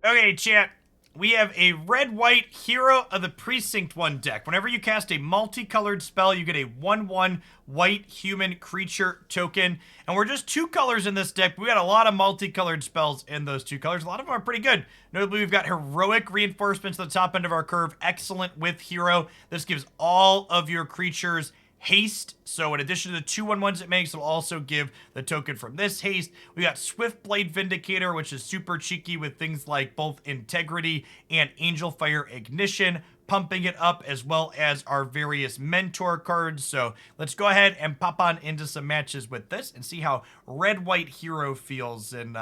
Okay, chat. We have a red-white Hero of the Precinct One deck. Whenever you cast a multicolored spell, you get a 1/1 white human creature token. And we're just 2 colors in this deck, but we got a lot of multicolored spells in those 2 colors. A lot of them are pretty good. Notably, we've got Heroic Reinforcements at the top end of our curve. Excellent with Hero. This gives all of your creatures haste, so in addition to the 2/1/1s it makes, it'll also give the token from this haste. We got Swiftblade Vindicator, which is super cheeky with things like both Integrity and Angelfire Ignition, pumping it up, as well as our various mentor cards. So let's go ahead and pop on into some matches with this and see how red-white Hero feels in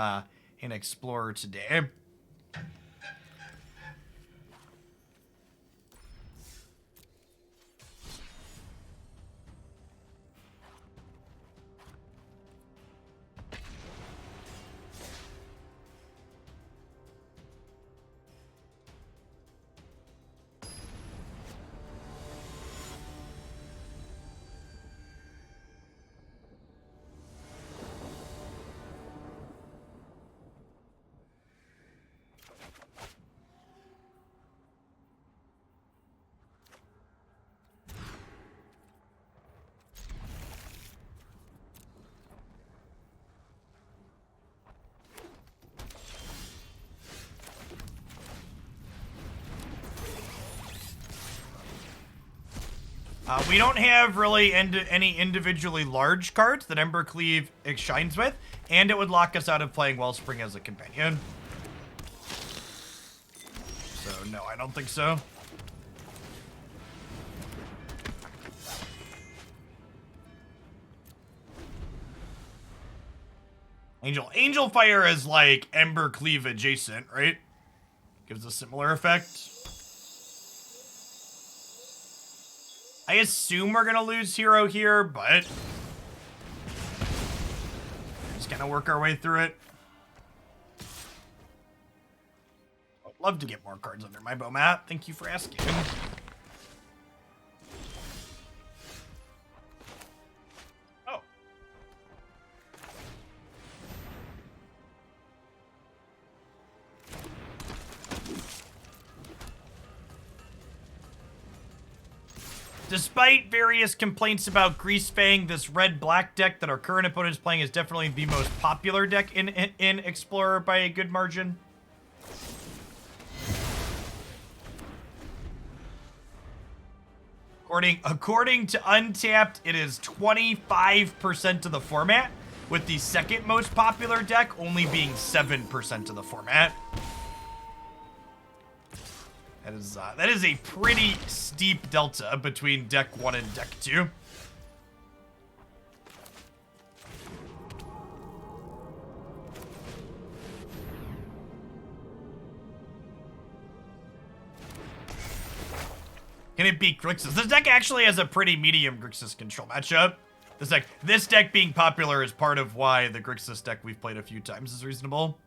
Explorer today. We don't have really any individually large cards that Embercleave shines with, and it would lock us out of playing Wellspring as a companion. So, no, I don't think so. Angelfire is like Embercleave adjacent, right? Gives a similar effect. I assume we're gonna lose Hero here, but just kind of work our way through it. I'd love to get more cards under my bow, Matt. Thank you for asking. Oh. Despite various complaints about Greasefang, this red-black deck that our current opponent is playing is definitely the most popular deck in Explorer by a good margin. According to Untapped, it is 25% of the format, with the second most popular deck only being 7% of the format. That is a pretty steep delta between deck 1 and deck 2. Can it beat Grixis? This deck actually has a pretty medium Grixis control matchup. This deck being popular is part of why the Grixis deck we've played a few times is reasonable.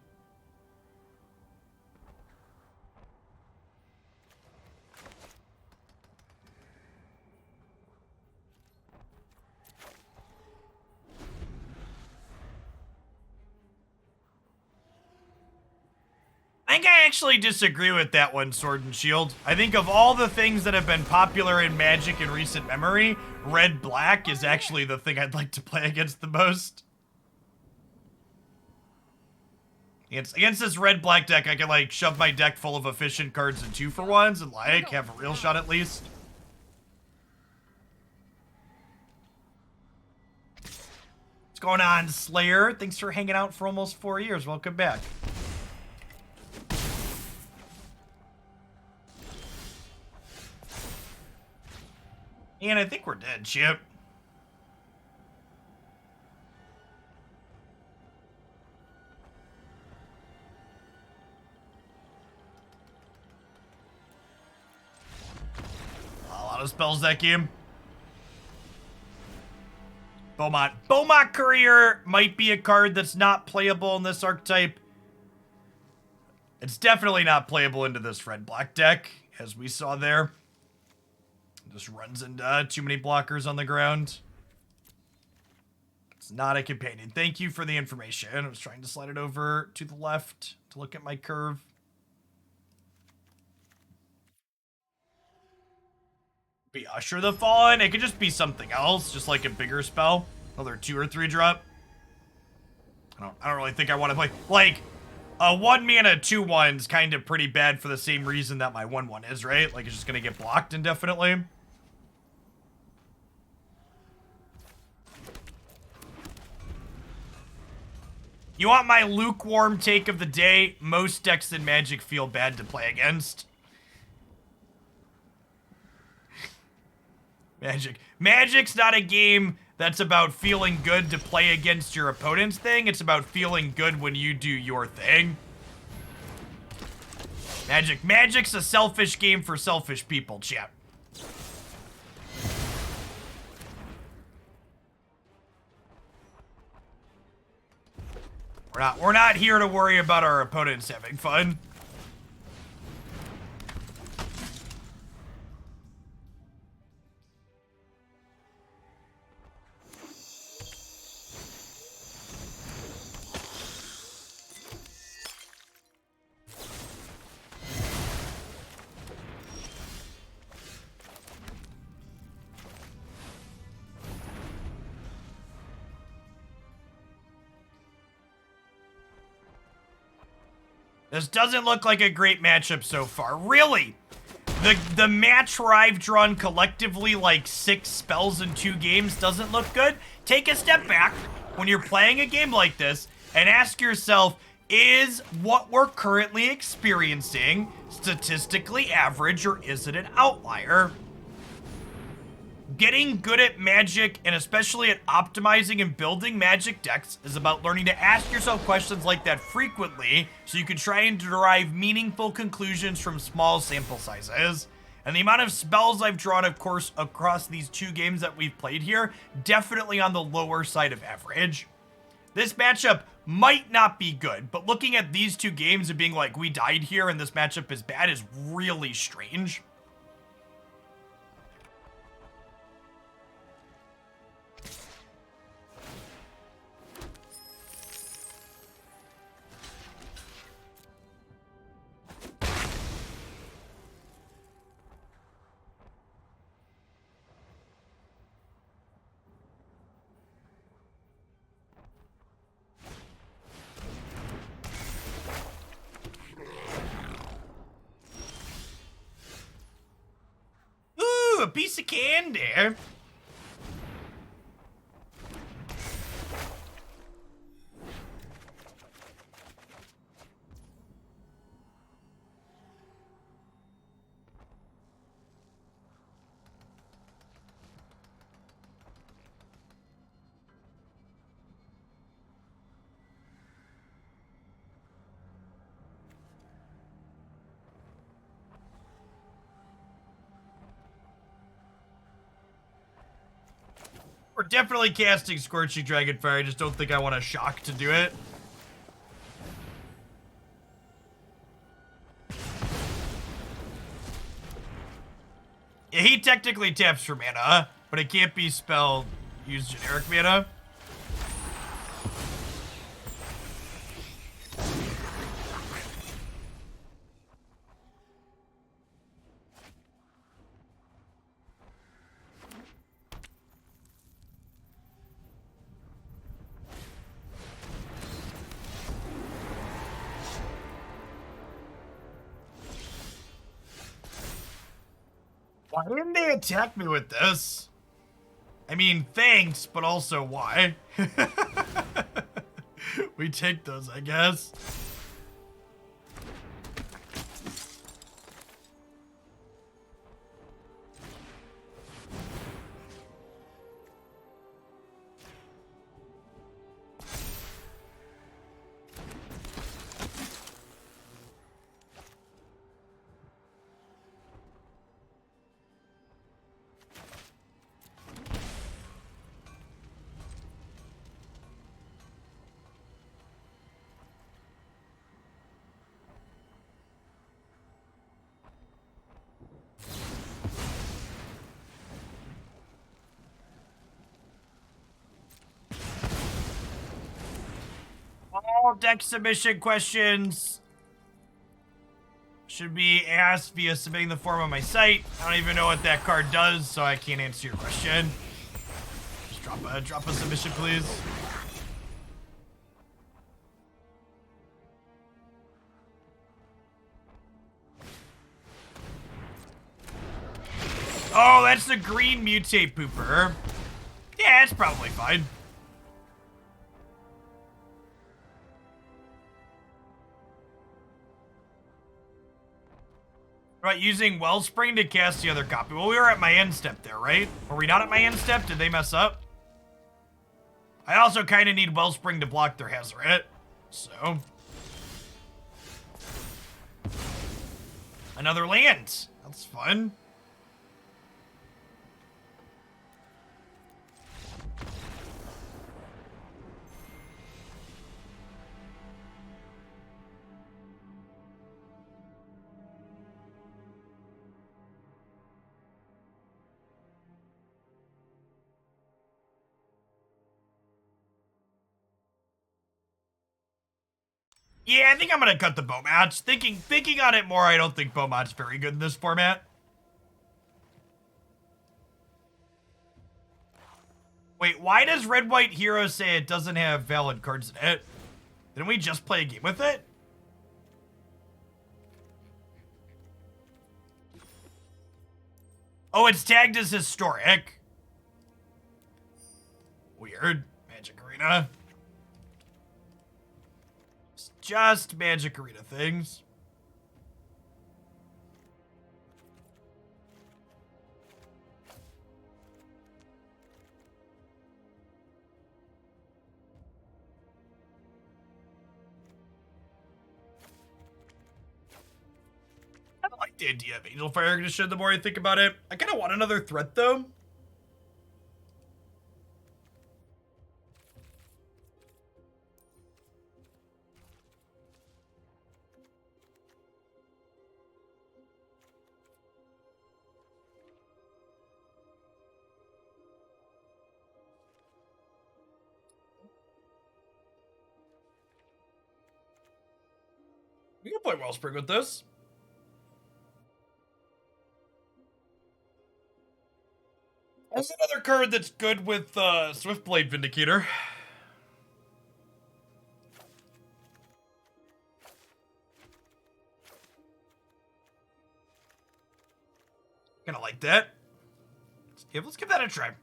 I think I actually disagree with that one, Sword and Shield. I think of all the things that have been popular in Magic in recent memory, red-black is actually the thing I'd like to play against the most. Against this red-black deck, I can, like, shove my deck full of efficient cards and 2-for-1s and, like, have a real shot at least. What's going on, Slayer? Thanks for hanging out for almost 4 years. Welcome back. And I think we're dead, Chip. A lot of spells that game. Beaumont Courier might be a card that's not playable in this archetype. It's definitely not playable into this red-black deck, as we saw there. Just runs into too many blockers on the ground. It's not a companion. Thank you for the information. I was trying to slide it over to the left to look at my curve. Be Usher the Fallen. It could just be something else, just like a bigger spell. Another 2 or 3 drop. I don't really think I want to play like a 1 mana 2/1's kind of pretty bad for the same reason that my 1/1 is, right? Like it's just gonna get blocked indefinitely. You want my lukewarm take of the day? Most decks in Magic feel bad to play against. Magic's not a game that's about feeling good to play against your opponent's thing. It's about feeling good when you do your thing. Magic's a selfish game for selfish people, chat. We're not here to worry about our opponents having fun. This doesn't look like a great matchup so far. Really? The match where I've drawn collectively like 6 spells in 2 games doesn't look good? Take a step back when you're playing a game like this and ask yourself, is what we're currently experiencing statistically average or is it an outlier? Getting good at Magic, and especially at optimizing and building Magic decks, is about learning to ask yourself questions like that frequently so you can try and derive meaningful conclusions from small sample sizes. And the amount of spells I've drawn, of course, across these 2 games that we've played here, definitely on the lower side of average. This matchup might not be good, but looking at these 2 games and being like, we died here and this matchup is bad is really strange. A piece of candy. We're definitely casting Scorching Dragonfire. I just don't think I want a shock to do it. Yeah, he technically taps for mana, but it can't be spelled use generic mana. Why didn't they attack me with this? I mean, thanks, but also why? We take those, I guess. All deck submission questions should be asked via submitting the form on my site. I don't even know what that card does, so I can't answer your question. Just drop a submission, please. Oh, that's the green mutate pooper. Yeah, it's probably fine. Right, using Wellspring to cast the other copy. Well, we were at my end step there, right? Were we not at my end step? Did they mess up? I also kind of need Wellspring to block their Hazoret. So. Another land. That's fun. Yeah, I think I'm gonna cut the bow match. Thinking on it more, I don't think bow match's very good in this format. Wait, why does Red White Hero say it doesn't have valid cards in it? Didn't we just play a game with it? Oh, it's tagged as historic. Weird. Magic Arena. Just Magic Arena things. I don't like the idea of Angelfire Ignition the more I think about it. I kind of want another threat, though. We can play Wellspring with this. That's another card that's good with Swiftblade Vindicator. Kinda like that. Let's give that a try.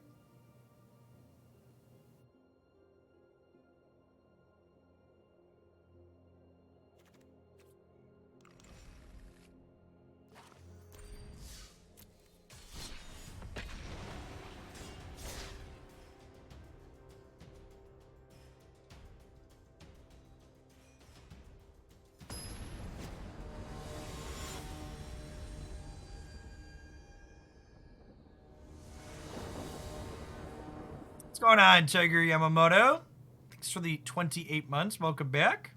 What's going on, Tiger Yamamoto? Thanks for the 28 months. Welcome back.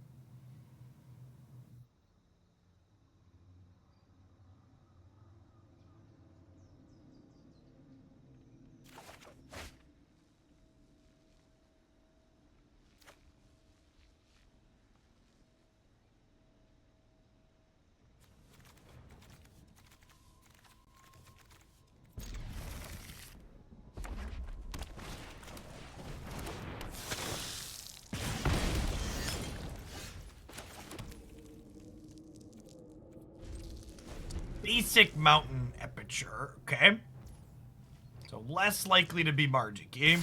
Basic Mountain Aperture, okay. So less likely to be Margiki.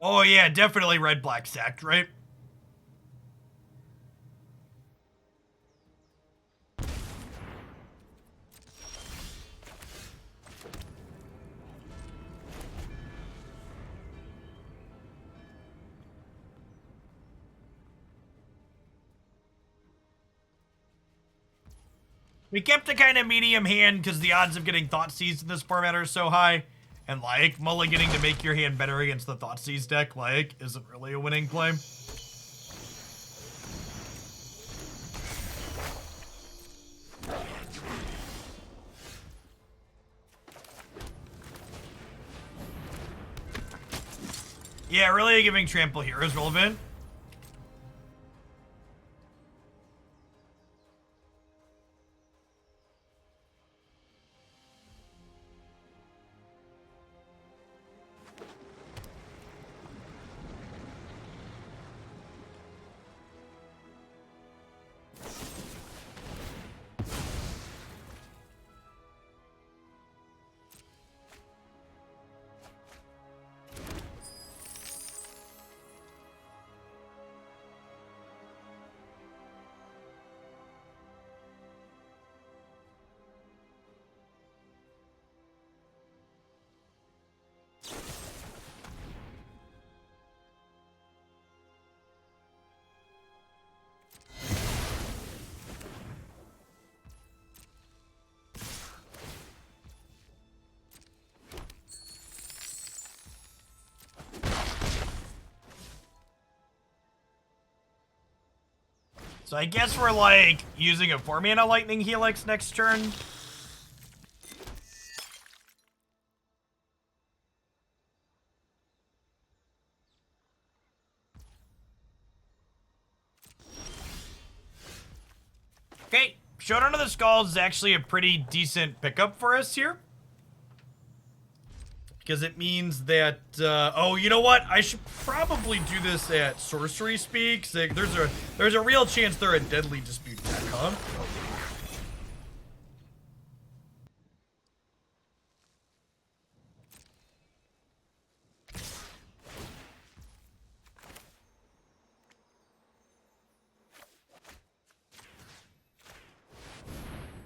Oh yeah, definitely red-black sacked, right? We kept a kind of medium hand because the odds of getting Thoughtseize in this format are so high. And, like, mulliganing to make your hand better against the Thoughtseize deck, like, isn't really a winning play. Yeah, really giving trample here is relevant. So I guess we're like using a 4-mana Lightning Helix next turn. Okay, Showdown of the Skalds is actually a pretty decent pickup for us here. Because it means that, oh, you know what? I should probably do this at Sorcery Speak. There's a real chance they're a Deadly Dispute deck, huh?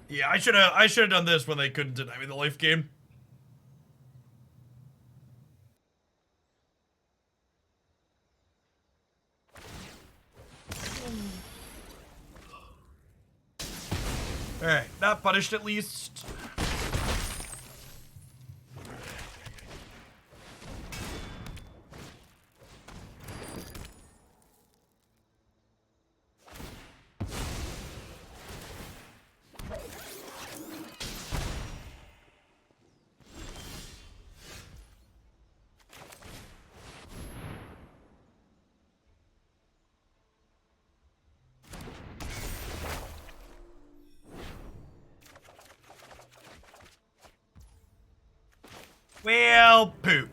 Yeah, I should have done this when they couldn't deny me the life game. Alright, not punished at least. Well, poop.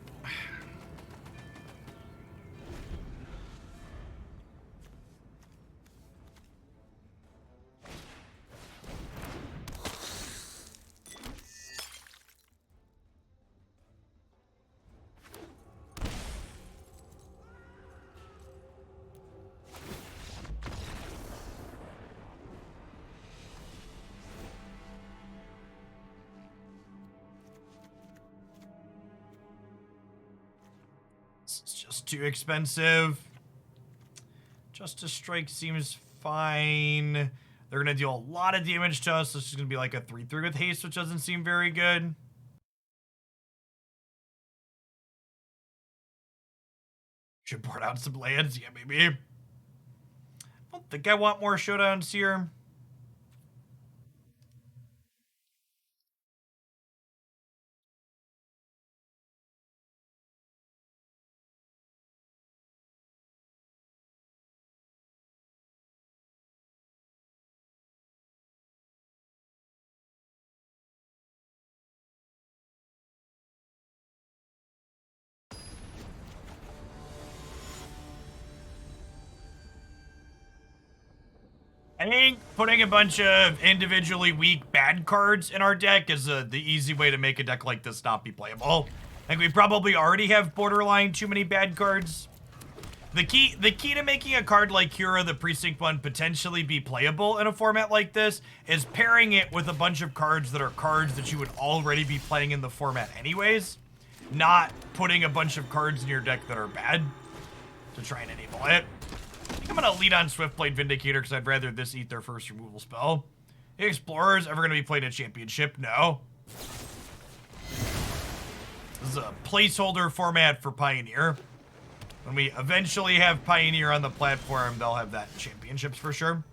It's just too expensive. Justice Strike seems fine. They're gonna deal a lot of damage to us. This is gonna be like a 3/3 with haste, which doesn't seem very good. Should board out some lands, yeah, maybe. I don't think I want more showdowns here. I think putting a bunch of individually weak bad cards in our deck is the easy way to make a deck like this not be playable. I think we probably already have borderline too many bad cards. The key to making a card like Hero of the Precinct One potentially be playable in a format like this is pairing it with a bunch of cards that are cards that you would already be playing in the format anyways, not putting a bunch of cards in your deck that are bad to try and enable it. I think I'm gonna lead on Swiftblade Vindicator because I'd rather this eat their first removal spell. The Explorer's ever gonna be played in a championship? No. This is a placeholder format for Pioneer. When we eventually have Pioneer on the platform, they'll have that in championships for sure.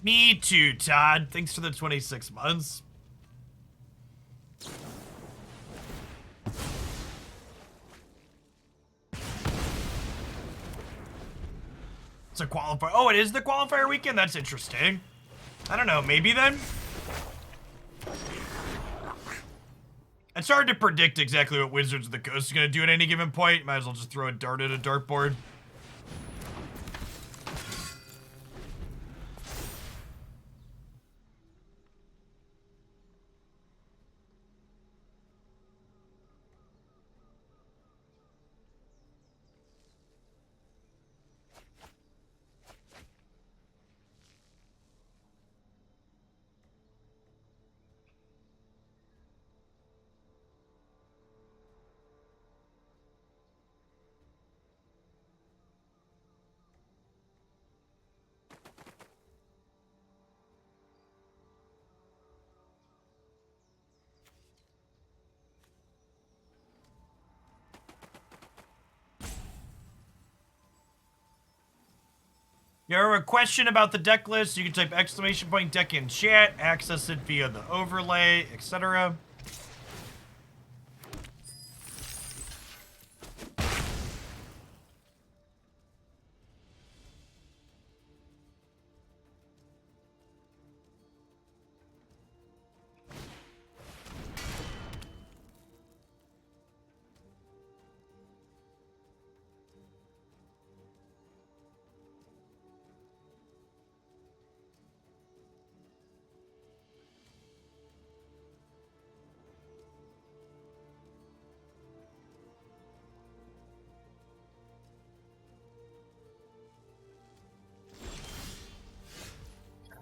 Me too, Todd. Thanks for the 26 months. It's a qualifier. Oh, it is the qualifier weekend? That's interesting. I don't know, maybe then? It's hard to predict exactly what Wizards of the Coast is going to do at any given point. Might as well just throw a dart at a dartboard. You have a question about the deck list, you can type !deck in chat, access it via the overlay, etc.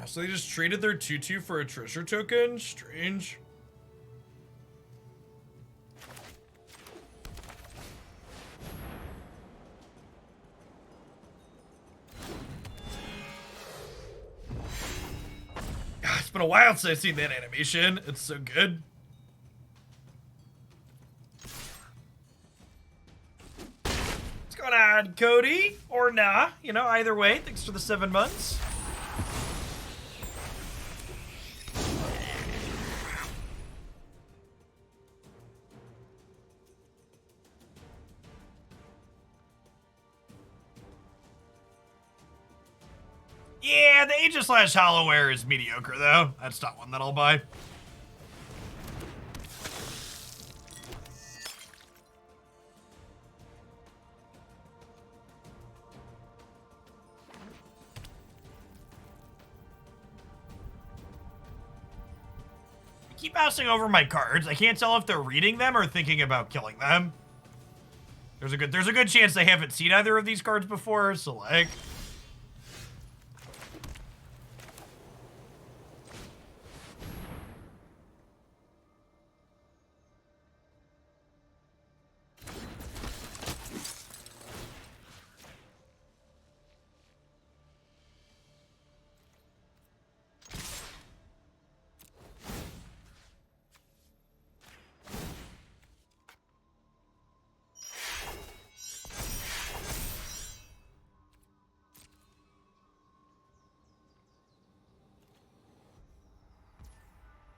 So they just traded their 2/2 for a treasure token? Strange. God, it's been a while since I've seen that animation. It's so good. What's going on, Cody? Or nah. You know, either way, thanks for the 7 months. Yeah, the Aegis/Hollowware is mediocre, though. That's not one that I'll buy. I keep passing over my cards. I can't tell if they're reading them or thinking about killing them. There's a good chance they haven't seen either of these cards before, so like...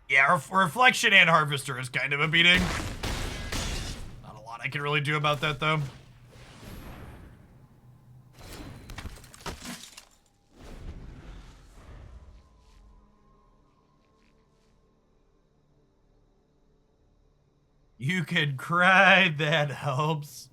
Yeah, Reflection and Harvester is kind of a beating. Not a lot I can really do about that, though. You can cry, that helps.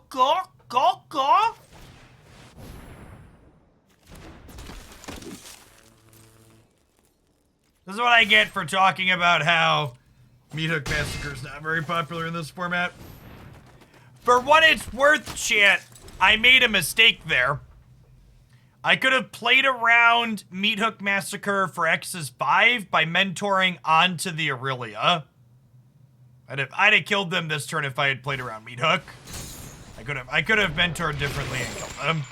Go. This is what I get for talking about how Meat Hook Massacre is not very popular in this format. For what it's worth, chat, I made a mistake there. I could have played around Meat Hook Massacre for X's 5 by mentoring onto the Aurelia. I'd have killed them this turn if I had played around Meat Hook. I could have mentored differently and killed them.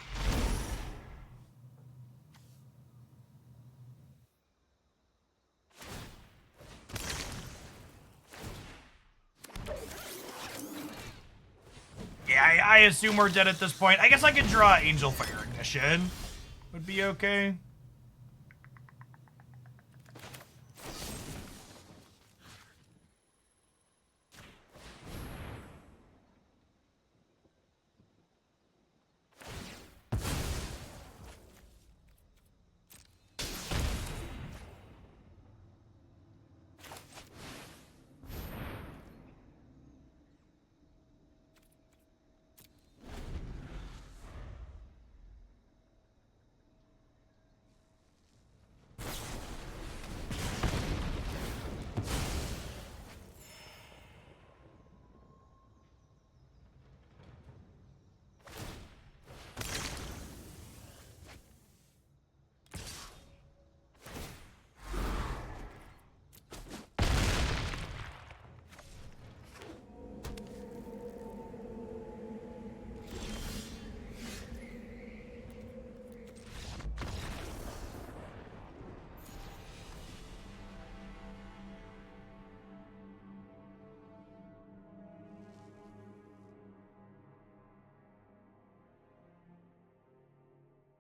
Yeah, I assume we're dead at this point. I guess I could draw Angelfire Ignition. Would be okay.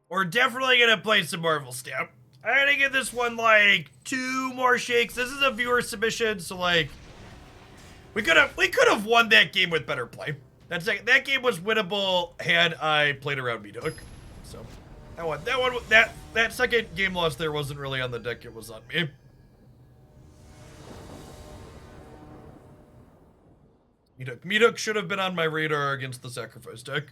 We're definitely gonna play some Marvel Snap. I'm gonna give this one like 2 more shakes. This is a viewer submission, so like we could have won that game with better play. That game was winnable had I played around Meat Hook. So that second game loss there wasn't really on the deck, it was on me. Meat Hook should have been on my radar against the Sacrifice deck.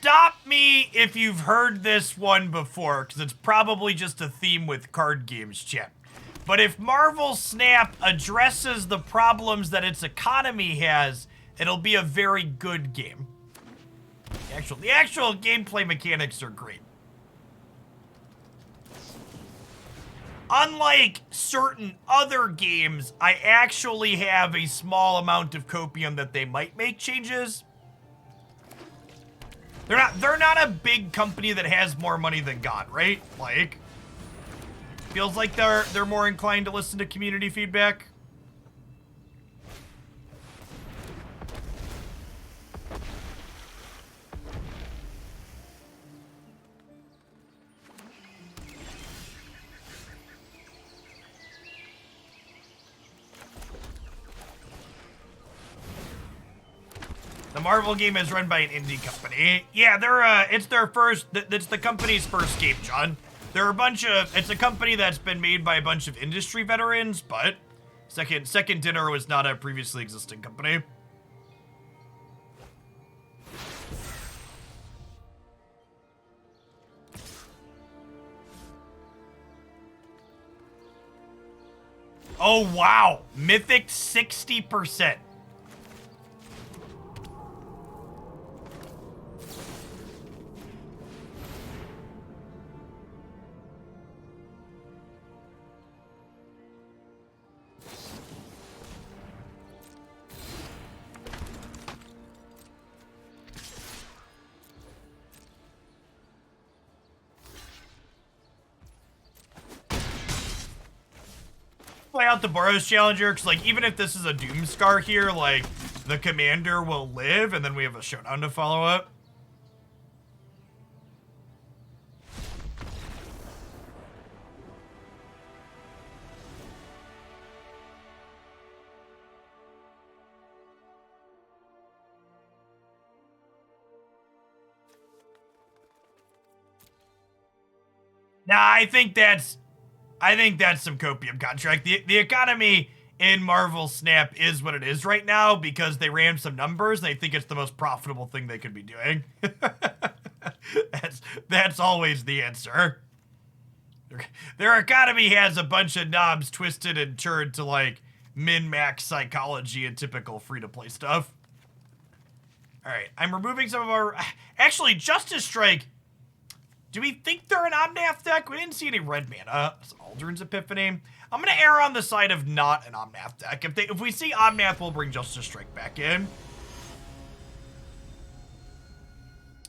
Stop me if you've heard this one before, because it's probably just a theme with card games, chat. But if Marvel Snap addresses the problems that its economy has, it'll be a very good game. The actual gameplay mechanics are great. Unlike certain other games, I actually have a small amount of copium that they might make changes. They're not a big company that has more money than God, right? Like, feels like they're more inclined to listen to community feedback. The Marvel game is run by an indie company. Yeah, it's the company's first game, John. It's a company that's been made by a bunch of industry veterans, but Second Dinner was not a previously existing company. Oh, wow. Mythic 60%. Play out the Boros Challenger, because like even if this is a Doomscar here, like the commander will live, and then we have a Showdown to follow up. Nah, I think that's some copium contract. The economy in Marvel Snap is what it is right now because they ran some numbers and they think it's the most profitable thing they could be doing. That's always the answer. Their economy has a bunch of knobs twisted and turned to like min-max psychology and typical free-to-play stuff. Alright, I'm removing some of our... Actually, Justice Strike... Do we think they're an Omnath deck? We didn't see any red mana. It's Aldrin's Epiphany. I'm gonna err on the side of not an Omnath deck. If we see Omnath, we'll bring Justice Strike back in.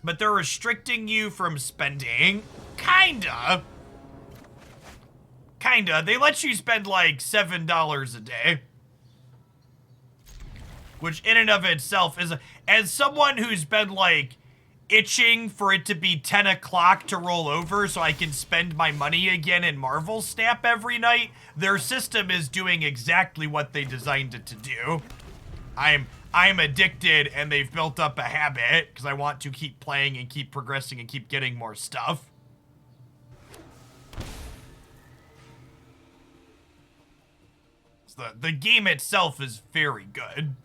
But they're restricting you from spending. Kinda. They let you spend like $7 a day. Which in and of itself is... As someone who's been like itching for it to be 10 o'clock to roll over so I can spend my money again in Marvel Snap every night, their system is doing exactly what they designed it to do. I'm addicted, and they've built up a habit because I want to keep playing and keep progressing and keep getting more stuff. So the game itself is very good.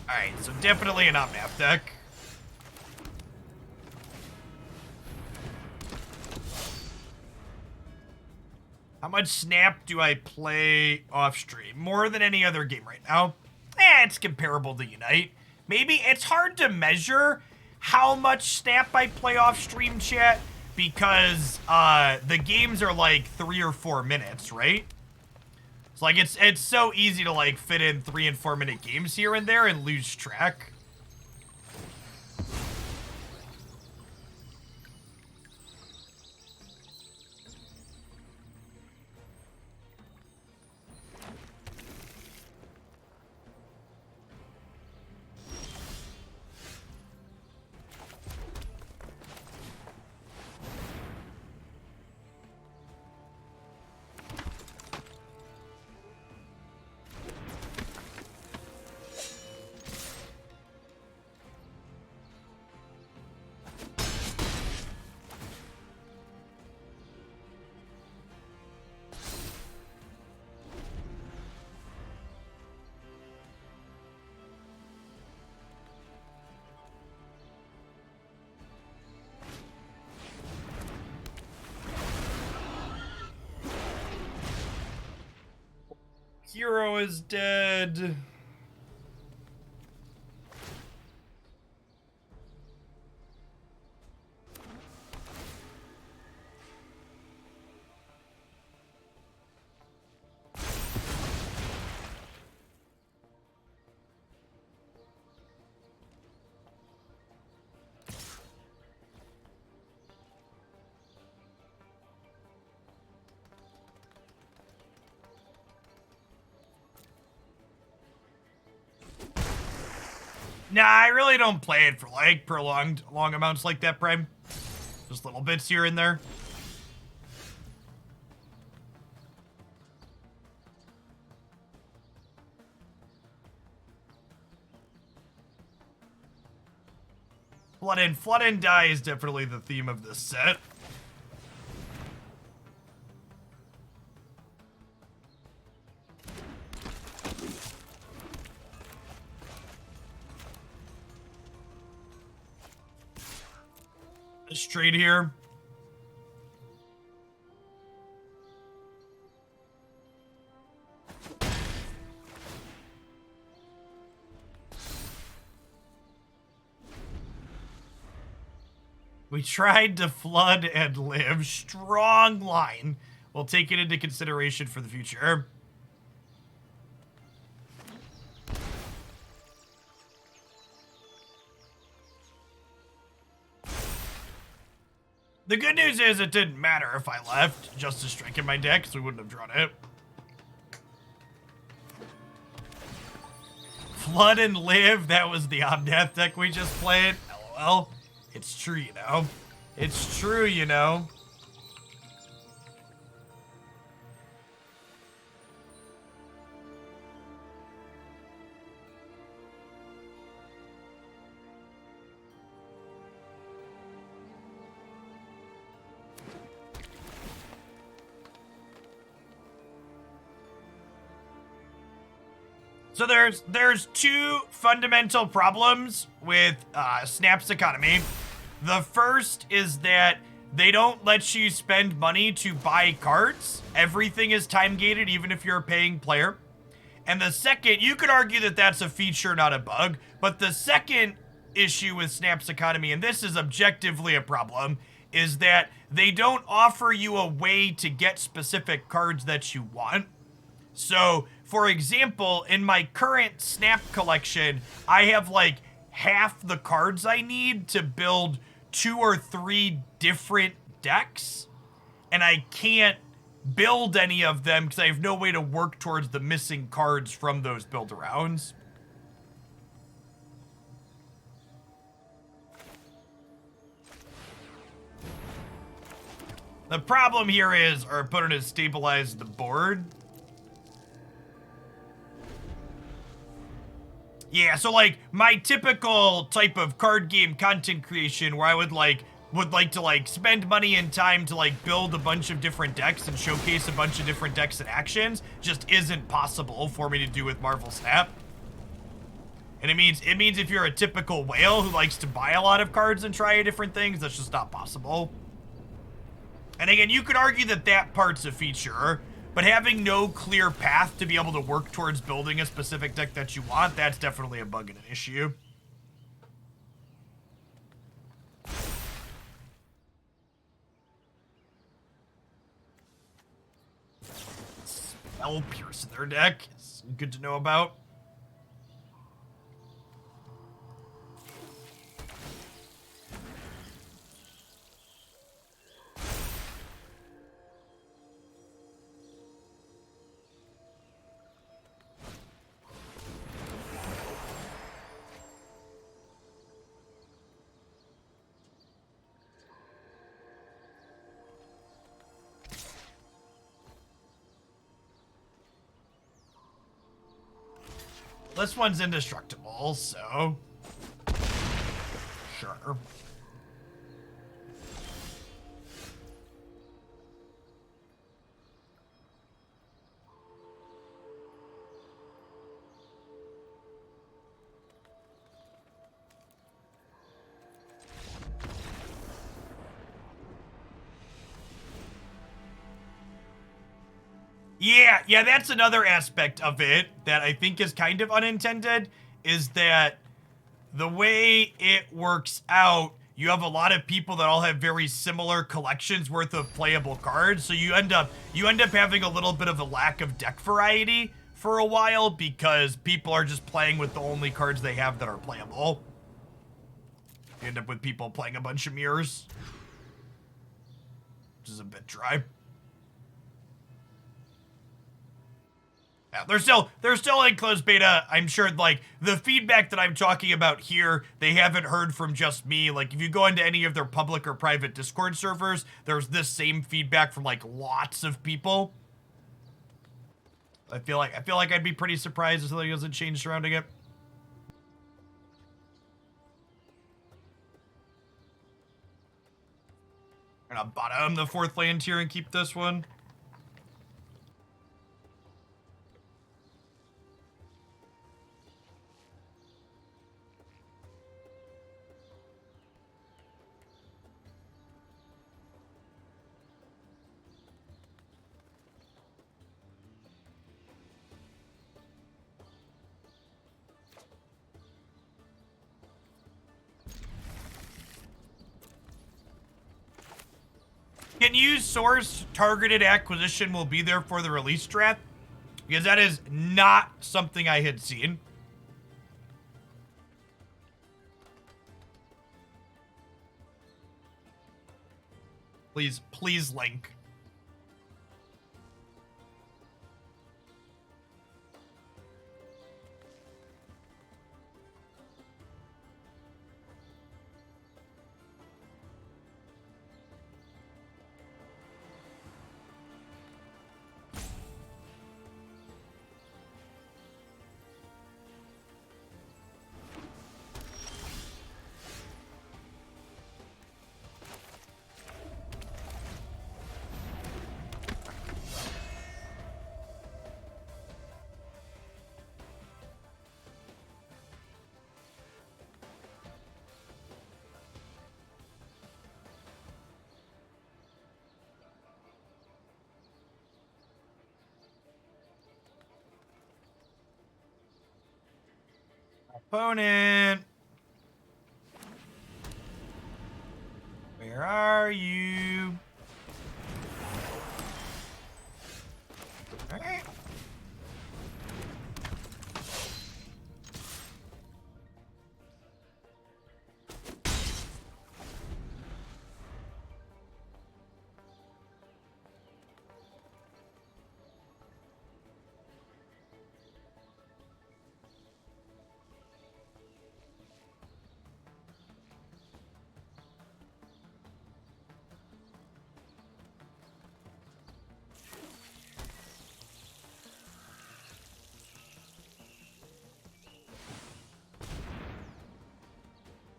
Alright, so definitely an Omnath deck. How much Snap do I play off stream? More than any other game right now. It's comparable to Unite. Maybe it's hard to measure how much Snap I play off stream, chat, because the games are like 3 or 4 minutes, right? It's like it's so easy to like fit in 3 and 4 minute games here and there and lose track. Hero is dead. Nah, I really don't play it for like prolonged long amounts like that, Prime. Just little bits here and there. Flood and Die is definitely the theme of this set. Straight here. We tried to flood and live. Strong line. We'll take it into consideration for the future. The good news is it didn't matter if I left Justice Strike in my deck, because we wouldn't have drawn it. Flood and Live, that was the Omnath deck we just played. LOL. It's true, you know. It's true, you know. So there's two fundamental problems with Snap's economy. The first is that they don't let you spend money to buy cards. Everything is time gated, even if you're a paying player. And the second, you could argue that that's a feature, not a bug, but the second issue with Snap's economy, and this is objectively a problem, is that they don't offer you a way to get specific cards that you want. So, for example, in my current Snap collection, I have like half the cards I need to build 2 or 3 different decks, and I can't build any of them because I have no way to work towards the missing cards from those build-arounds. The problem here is our opponent has stabilized the board. Yeah, so like my typical type of card game content creation where I would like to spend money and time to like build a bunch of different decks and showcase a bunch of different decks and actions just isn't possible for me to do with Marvel Snap. And it means if you're a typical whale who likes to buy a lot of cards and try different things, that's just not possible. And again, you could argue that that part's a feature, but having no clear path to be able to work towards building a specific deck that you want, that's definitely a bug and an issue. Spell Pierce in their deck. It's good to know about. This one's indestructible, so sure. Yeah, that's another aspect of it that I think is kind of unintended, is that the way it works out, you have a lot of people that all have very similar collections worth of playable cards, so you end up having a little bit of a lack of deck variety for a while because people are just playing with the only cards they have that are playable. You end up with people playing a bunch of mirrors, which is a bit dry. Yeah, they're still in closed beta. I'm sure, like, the feedback that I'm talking about here, they haven't heard from just me. Like, if you go into any of their public or private Discord servers, there's this same feedback from, like, lots of people. I feel like I'd be pretty surprised if something doesn't change surrounding it. I'm gonna bottom the 4th land here and keep this one. Can you source targeted acquisition will be there for the release strat? Because that is not something I had seen. Please link. Opponent. Where are you? All right.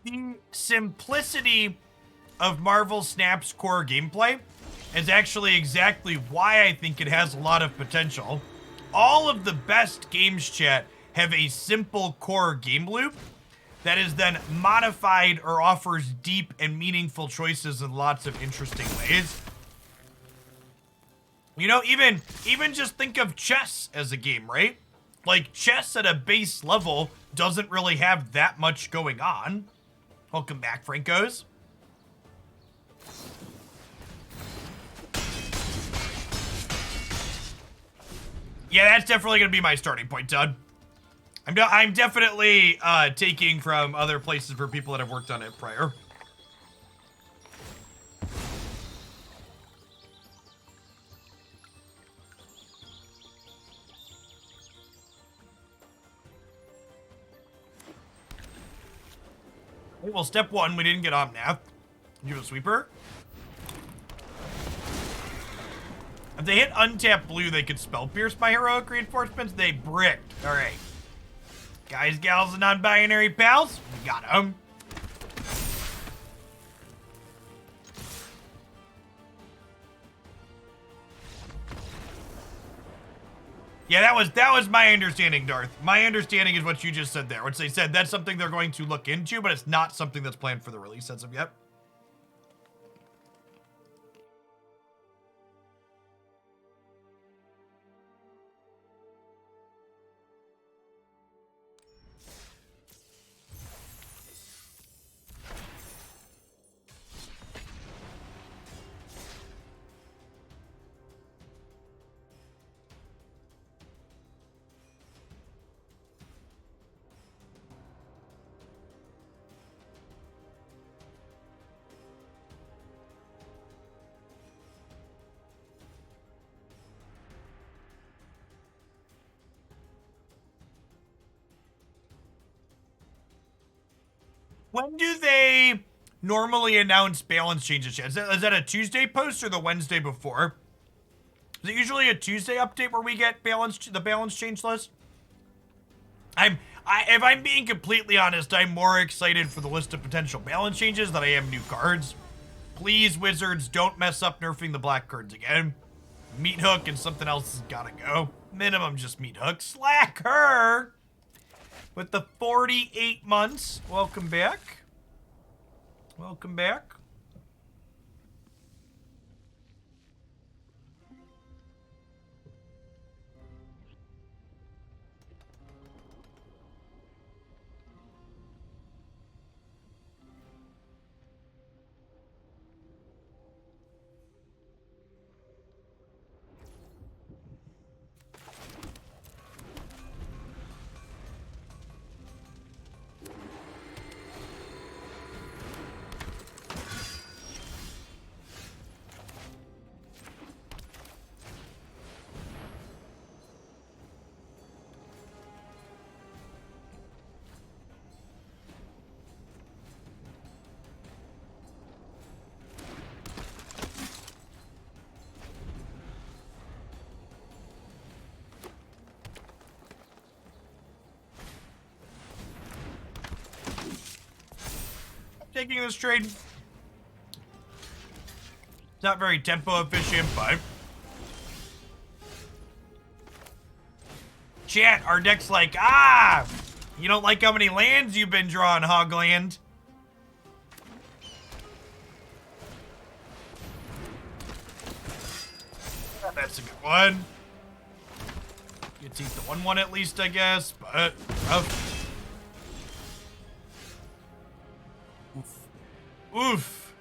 The simplicity of Marvel Snap's core gameplay is actually exactly why I think it has a lot of potential. All of the best games, chat, have a simple core game loop that is then modified or offers deep and meaningful choices in lots of interesting ways. You know, even just think of chess as a game, right? Like, chess at a base level doesn't really have that much going on. Welcome back, Francos. Yeah, that's definitely going to be my starting point, Todd. I'm definitely taking from other places for people that have worked on it prior. Well, step one, we didn't get Omnath. You have a sweeper? If they hit untap blue, they could spell pierce my heroic reinforcements. They bricked. All right. Guys, gals, and non-binary pals, we got them. Yeah, that was my understanding, Darth. My understanding is what you just said there, which they said that's something they're going to look into, but it's not something that's planned for the release as of yet. When do they normally announce balance changes? Is that a Tuesday post or the Wednesday before? Is it usually a Tuesday update where we get the balance change list? If I'm being completely honest, I'm more excited for the list of potential balance changes than I am new cards. Please, Wizards, don't mess up nerfing the black cards again. Meat Hook and something else has gotta go. Minimum just Meat Hook. Slacker! With the 48 months. Welcome back. Welcome back. Taking this trade. It's not very tempo efficient, but chat, our deck's like, you don't like how many lands you've been drawing, Hogland. That's a good one. Gets eat the 1/1 at least, I guess, but rough. Oof.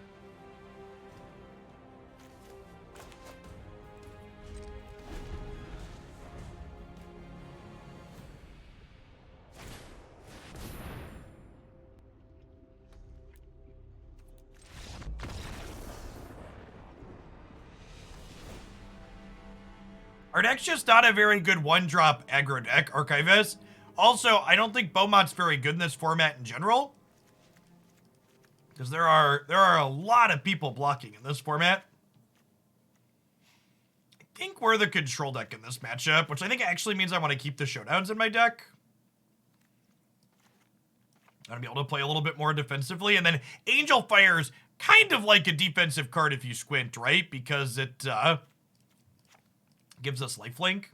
Our deck's just not a very good one-drop aggro deck, Archivist. Also, I don't think Beaumont's very good in this format in general. Because there are a lot of people blocking in this format. I think we're the control deck in this matchup, which I think actually means I want to keep the Showdowns in my deck. I want to be able to play a little bit more defensively. And then Angelfire's kind of like a defensive card if you squint, right? Because it gives us lifelink.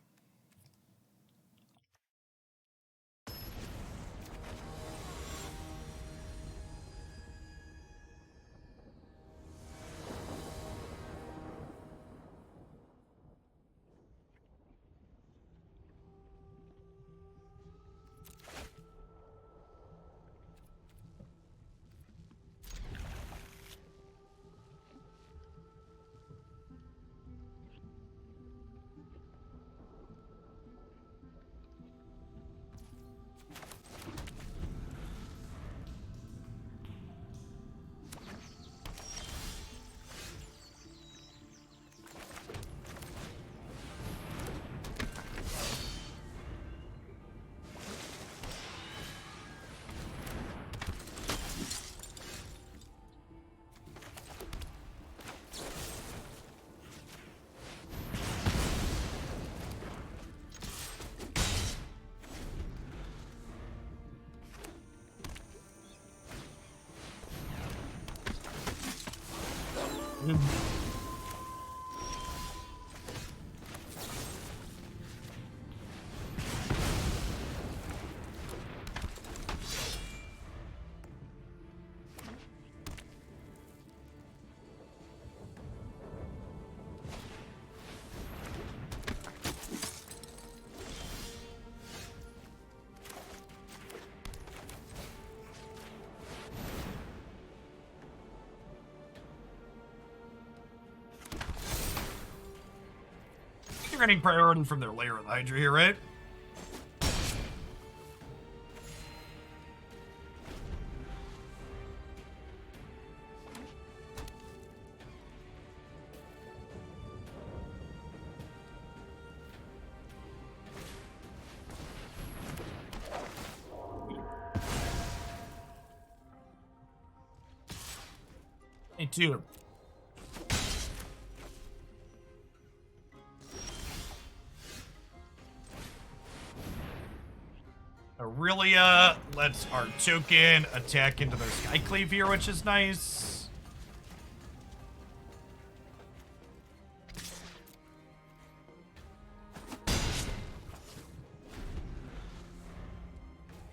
They're getting priority from their Lair of the Hydra here, right? Me too. Aurelia lets our token attack into their Skyclave here, which is nice.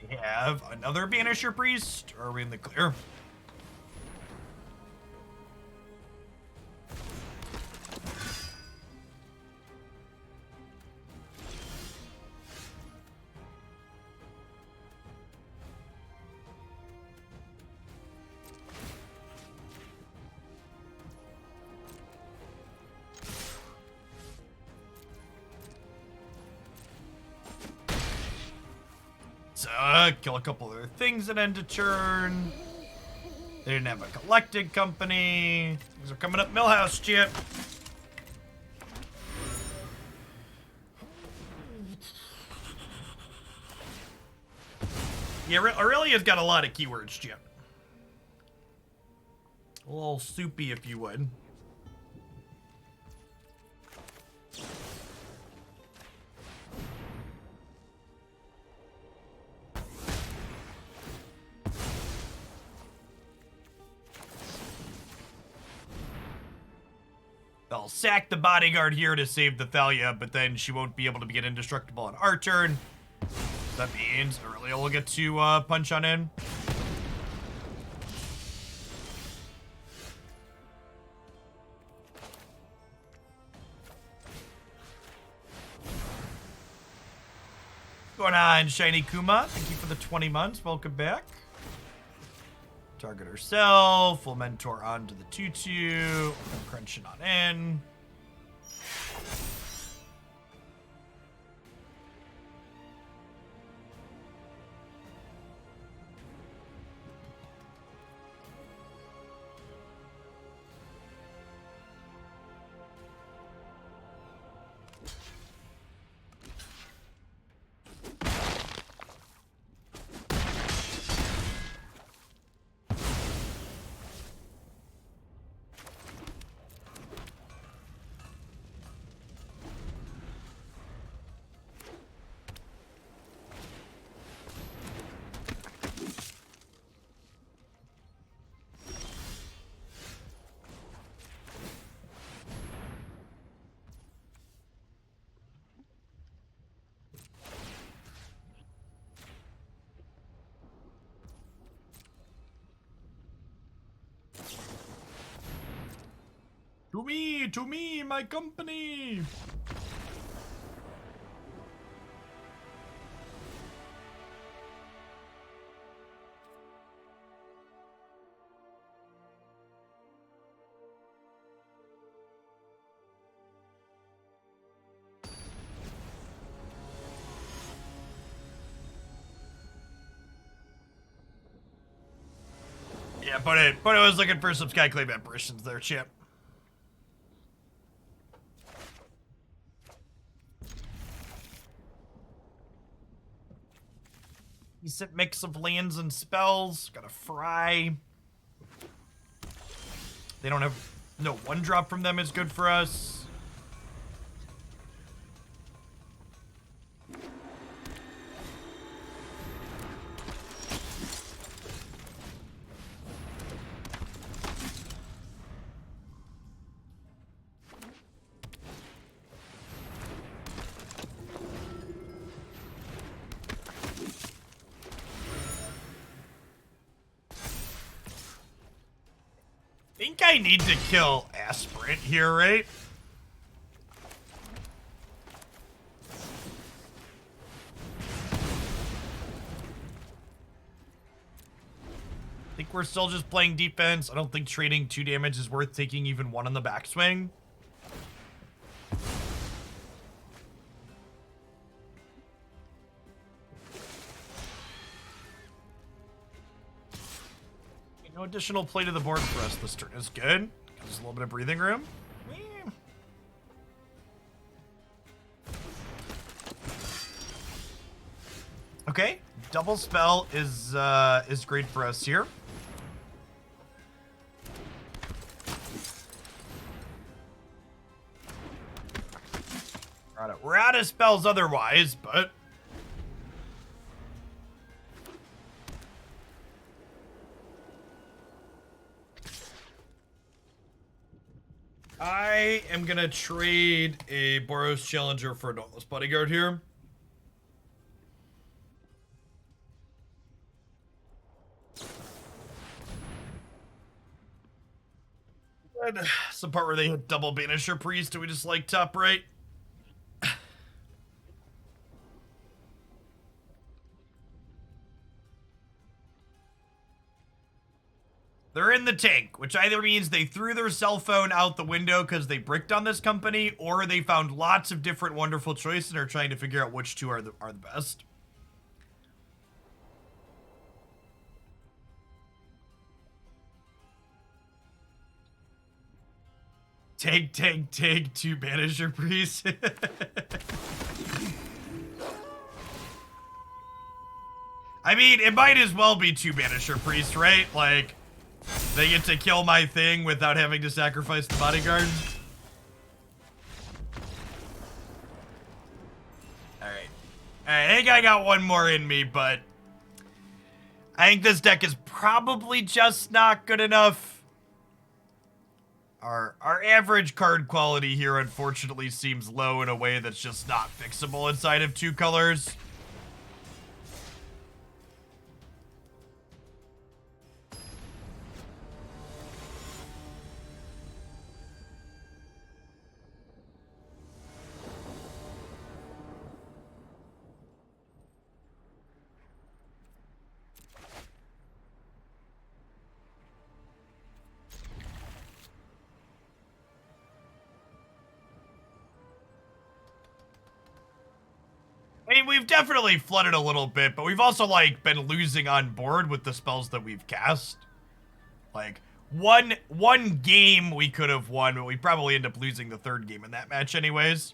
We have another Banisher Priest. Or are we in the clear? Kill a couple other things at end of turn. They didn't have a collected company. Things are coming up Millhouse, Chip. Yeah, Aurelia's got a lot of keywords, Chip. A little soupy, if you would. They'll sack the bodyguard here to save the Thalia, but then she won't be able to get indestructible on our turn. That means Aurelia will get to punch on in. What's going on, Shiny Kuma? Thank you for the 20 months. Welcome back. Target herself. We'll mentor onto the 2/2. Crunching on in. To me, my company. Yeah, but it was looking for some Skyclave apparitions there, Chip. Decent mix of lands and spells. Got a Fry. They don't have... No, 1-drop from them is good for us. I need to kill Aspirant here, right? I think we're still just playing defense. I don't think trading 2 damage is worth taking even 1 on the backswing. No additional play to the board for us this turn is good. Gives us a little bit of breathing room. Okay, double spell is great for us here. We're out of spells otherwise, but I am gonna trade a Boros Challenger for a Dauntless Bodyguard here. And some part where they hit double Banisher Priest, do we just like top right? They're in the tank, which either means they threw their cell phone out the window because they bricked on this company, or they found lots of different wonderful choices and are trying to figure out which 2 are the best. Take 2 Banisher Priests. I mean, it might as well be 2 Banisher Priests, right? Like, they get to kill my thing without having to sacrifice the bodyguard. Alright. I think I got 1 more in me, but I think this deck is probably just not good enough. Our average card quality here, unfortunately, seems low in a way that's just not fixable inside of 2 colors. mean, we've definitely flooded a little bit, but we've also, like, been losing on board with the spells that we've cast. Like, one game we could have won, but we probably end up losing the third game in that match anyways.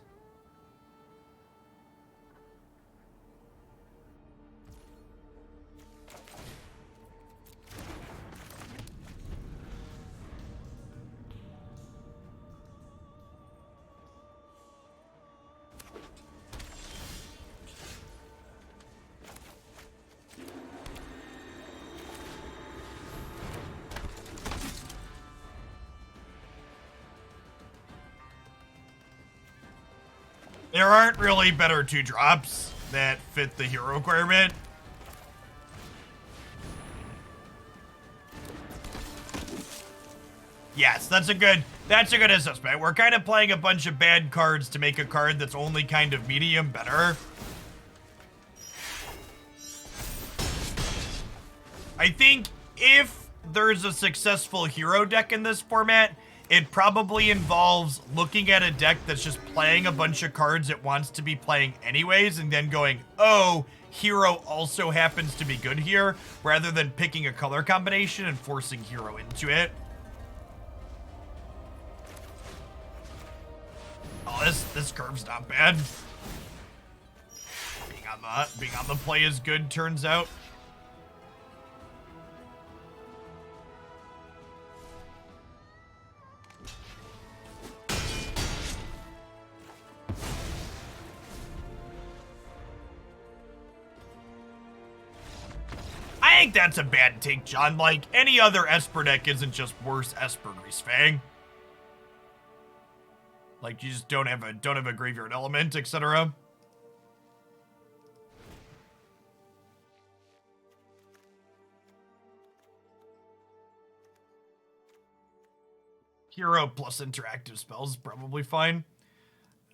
There aren't really better 2-drops that fit the hero requirement. Yes, that's a good assessment. We're kind of playing a bunch of bad cards to make a card that's only kind of medium better. I think if there's a successful hero deck in this format, it probably involves looking at a deck that's just playing a bunch of cards it wants to be playing anyways, and then going, oh, hero also happens to be good here, rather than picking a color combination and forcing hero into it. Oh, this curve's not bad. Being on the play is good, turns out. I think that's a bad take, John. Like, any other Esper deck isn't just worse Esper Greasefang. Like, you just don't have a graveyard element, etc. Hero plus interactive spells is probably fine.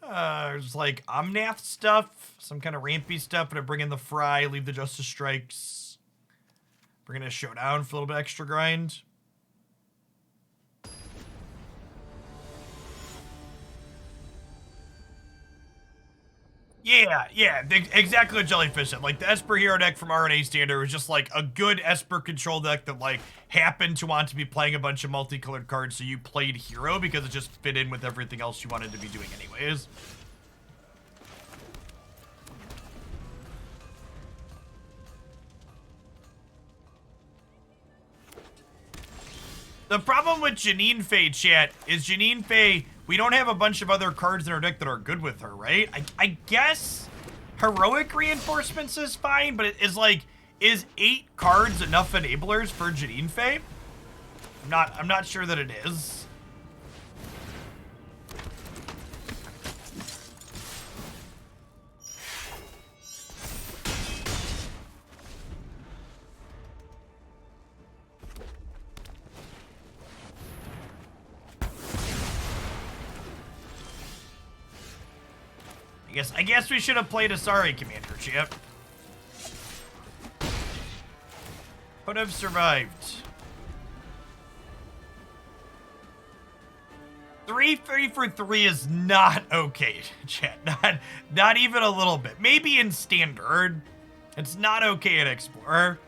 There's like Omnath stuff, some kind of rampy stuff, but I bring in the Fry, leave the Justice Strikes. Bring in a Showdown for a little bit extra grind. Yeah, exactly what Jellyfish said. Like, the Esper hero deck from RNA Standard was just like a good Esper control deck that like happened to want to be playing a bunch of multicolored cards, so you played hero because it just fit in with everything else you wanted to be doing anyways. The problem with Janine Faye, chat, is Janine Faye, we don't have a bunch of other cards in our deck that are good with her, right? I guess Heroic Reinforcements is fine, but it is like, is 8 cards enough enablers for Janine Faye? I'm not sure that it is. I guess we should have played Asari Commander, Chip. Could have survived. 3 for 3 is not okay, chat. Not even a little bit. Maybe in Standard. It's not okay in Explorer.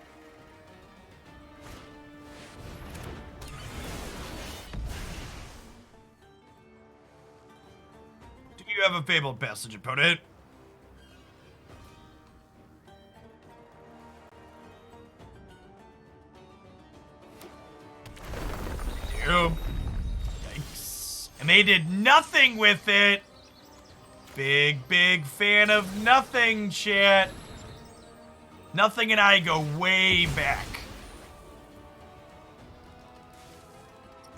You have a Fabled Passage, opponent. Thanks. And they did nothing with it. Big fan of nothing, chat. Nothing and I go way back.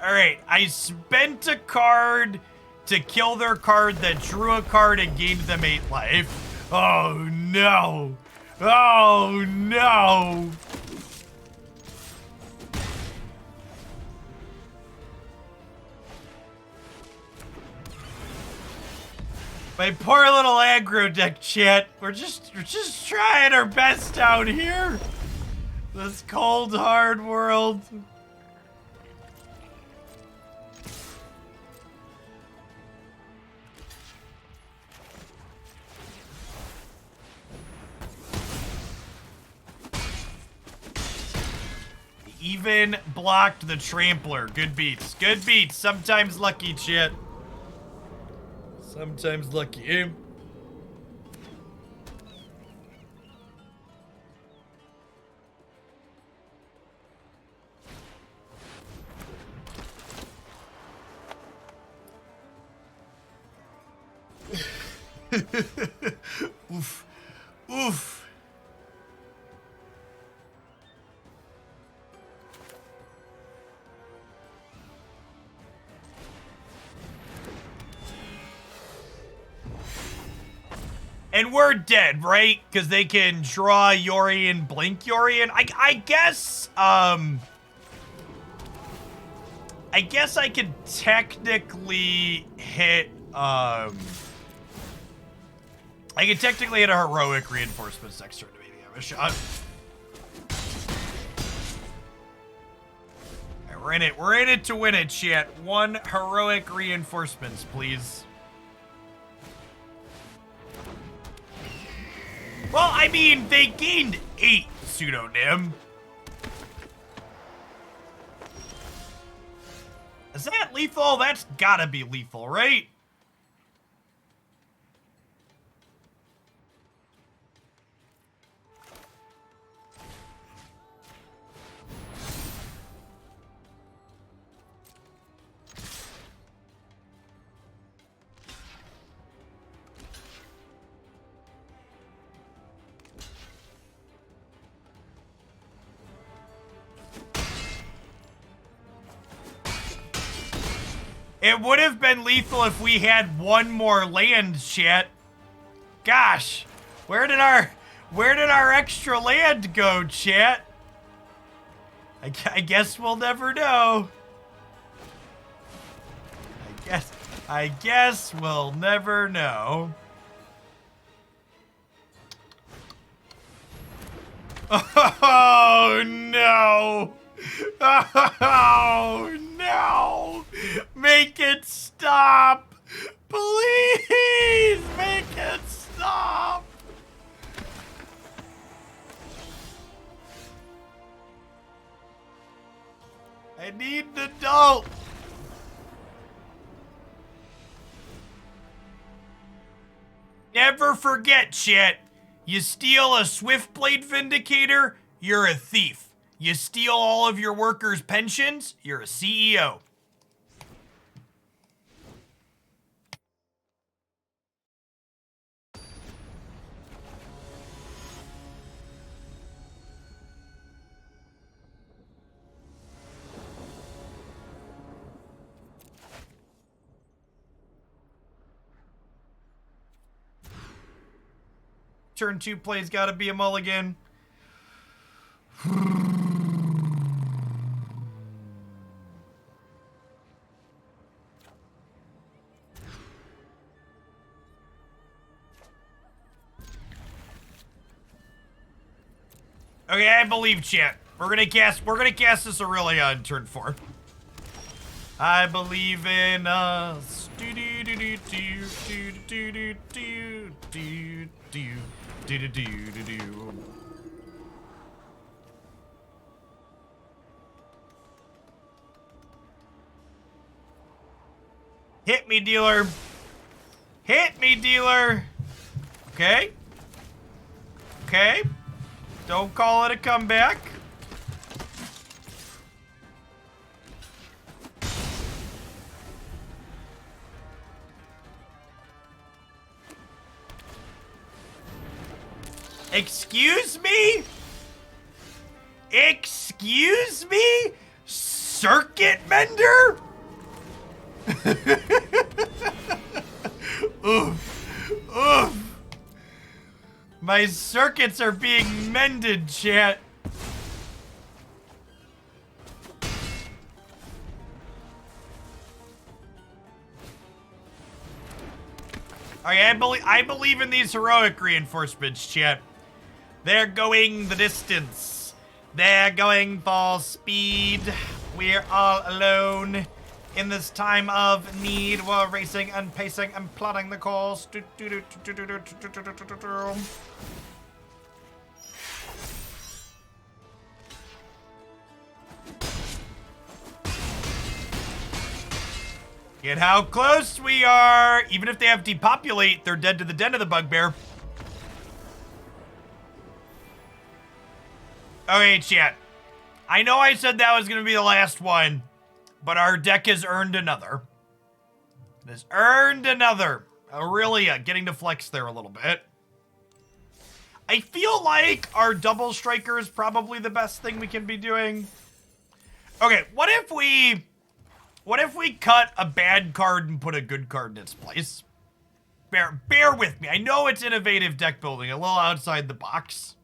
Alright, I spent a card to kill their card that drew a card and gained them 8 life. Oh no! Oh no! My poor little aggro deck, chat. We're just trying our best out here. This cold, hard world. even blocked the Trampler. Good beats. Good beats. Sometimes lucky, chat. Sometimes lucky. Oof. Oof. And we're dead, right? Because they can draw Yori and blink Yori. And I guess I could technically hit, I could technically hit a heroic reinforcements next turn to maybe have a shot. All right, we're in it. We're in it to win it, chat. 1 heroic reinforcements, please. Well, I mean, they gained 8 pseudonym. Is that lethal? That's gotta be lethal, right? It would have been lethal if we had 1 more land, chat. Gosh, where did our extra land go, chat? I guess we'll never know. I guess we'll never know. Oh no! Oh no! Make it stop! Please make it stop! I need an adult! Never forget, chat. You steal a Swiftblade Vindicator, you're a thief. You steal all of your workers' pensions, you're a CEO. Turn 2 plays gotta be a mulligan. Okay, I believe, chat. We're gonna cast this Aurelia on turn 4. I believe in us. Do do do do do do do do do do do do do do. Hit me, dealer. Hit me, dealer. Okay. Okay. Don't call it a comeback. Excuse me? Excuse me? Circuit Mender? Oof. Oof. My circuits are being mended, chat. Okay, I believe in these heroic reinforcements, chat. They're going the distance. They're going for speed. We're all alone. In this time of need, we're racing and pacing and plotting the course. Look at how close we are. Even if they have depopulate, they're dead to the den of the Bugbear. Okay, chat. I know I said that was going to be the last one, but our deck has earned another. It has earned another. Aurelia getting to flex there a little bit. I feel like our double striker is probably the best thing we can be doing. Okay, what if we cut a bad card and put a good card in its place? Bear with me. I know it's innovative deck building, a little outside the box.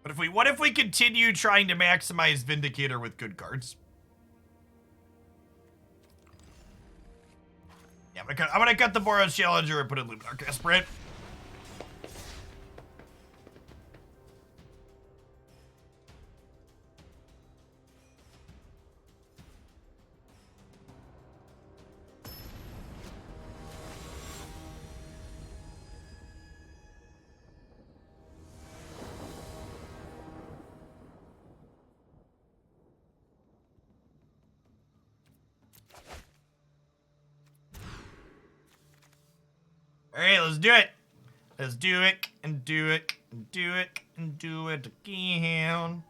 But what if we continue trying to maximize Vindicator with good cards? Yeah, I'm gonna cut the Boros Challenger and put in Luminarch Aspirant. All right, let's do it. Let's do it and do it and do it and do it again.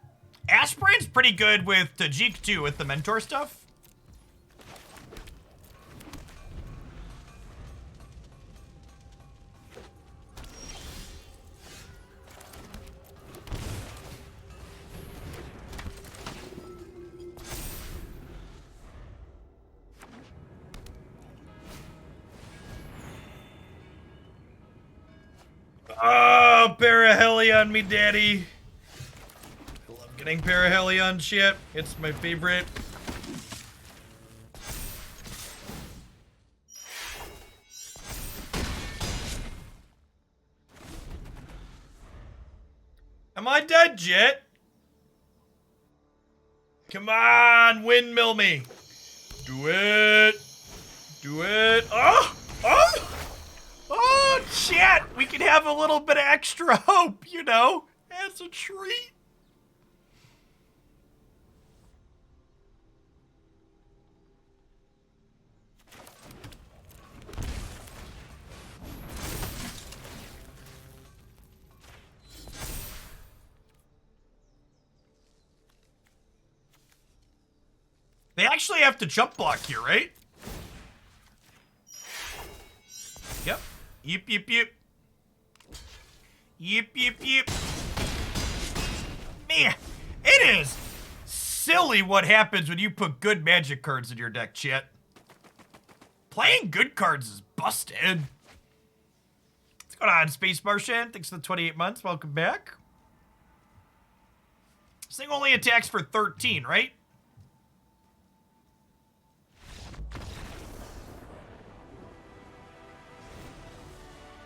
Aspirant's pretty good with Tajic too, with the mentor stuff. Oh, Parahelion, me daddy. I love getting Parahelion shit. It's my favorite. Am I dead yet? Come on, windmill me. Do it. Do it. Oh! Oh! Oh, chat! We can have a little bit of extra hope, you know, as a treat. They actually have to jump block here, right? Yep. Yep, yep, yep. Yep, yep, yep. Man, it is silly what happens when you put good magic cards in your deck, chat. Playing good cards is busted. What's going on, Space Martian? Thanks for the 28 months. Welcome back. This thing only attacks for 13, right?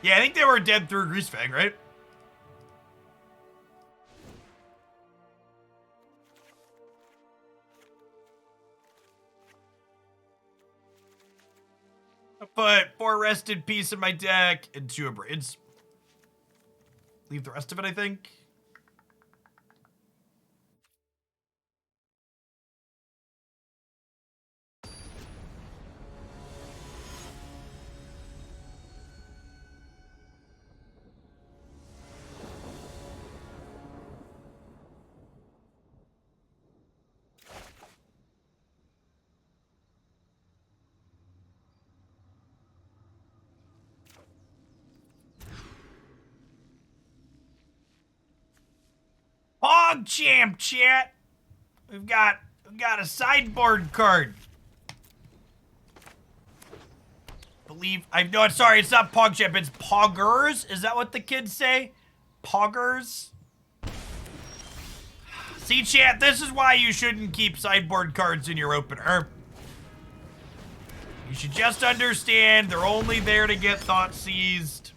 Yeah, I think they were dead through Greasefang, right? I'll put 4 Rest in Peace in my deck and 2 Abrades. Leave the rest of it, I think. PogChamp, chat. We've got a sideboard card. Sorry, it's not PogChamp, it's Poggers. Is that what the kids say? Poggers? See, chat, this is why you shouldn't keep sideboard cards in your opener. You should just understand they're only there to get thought seized.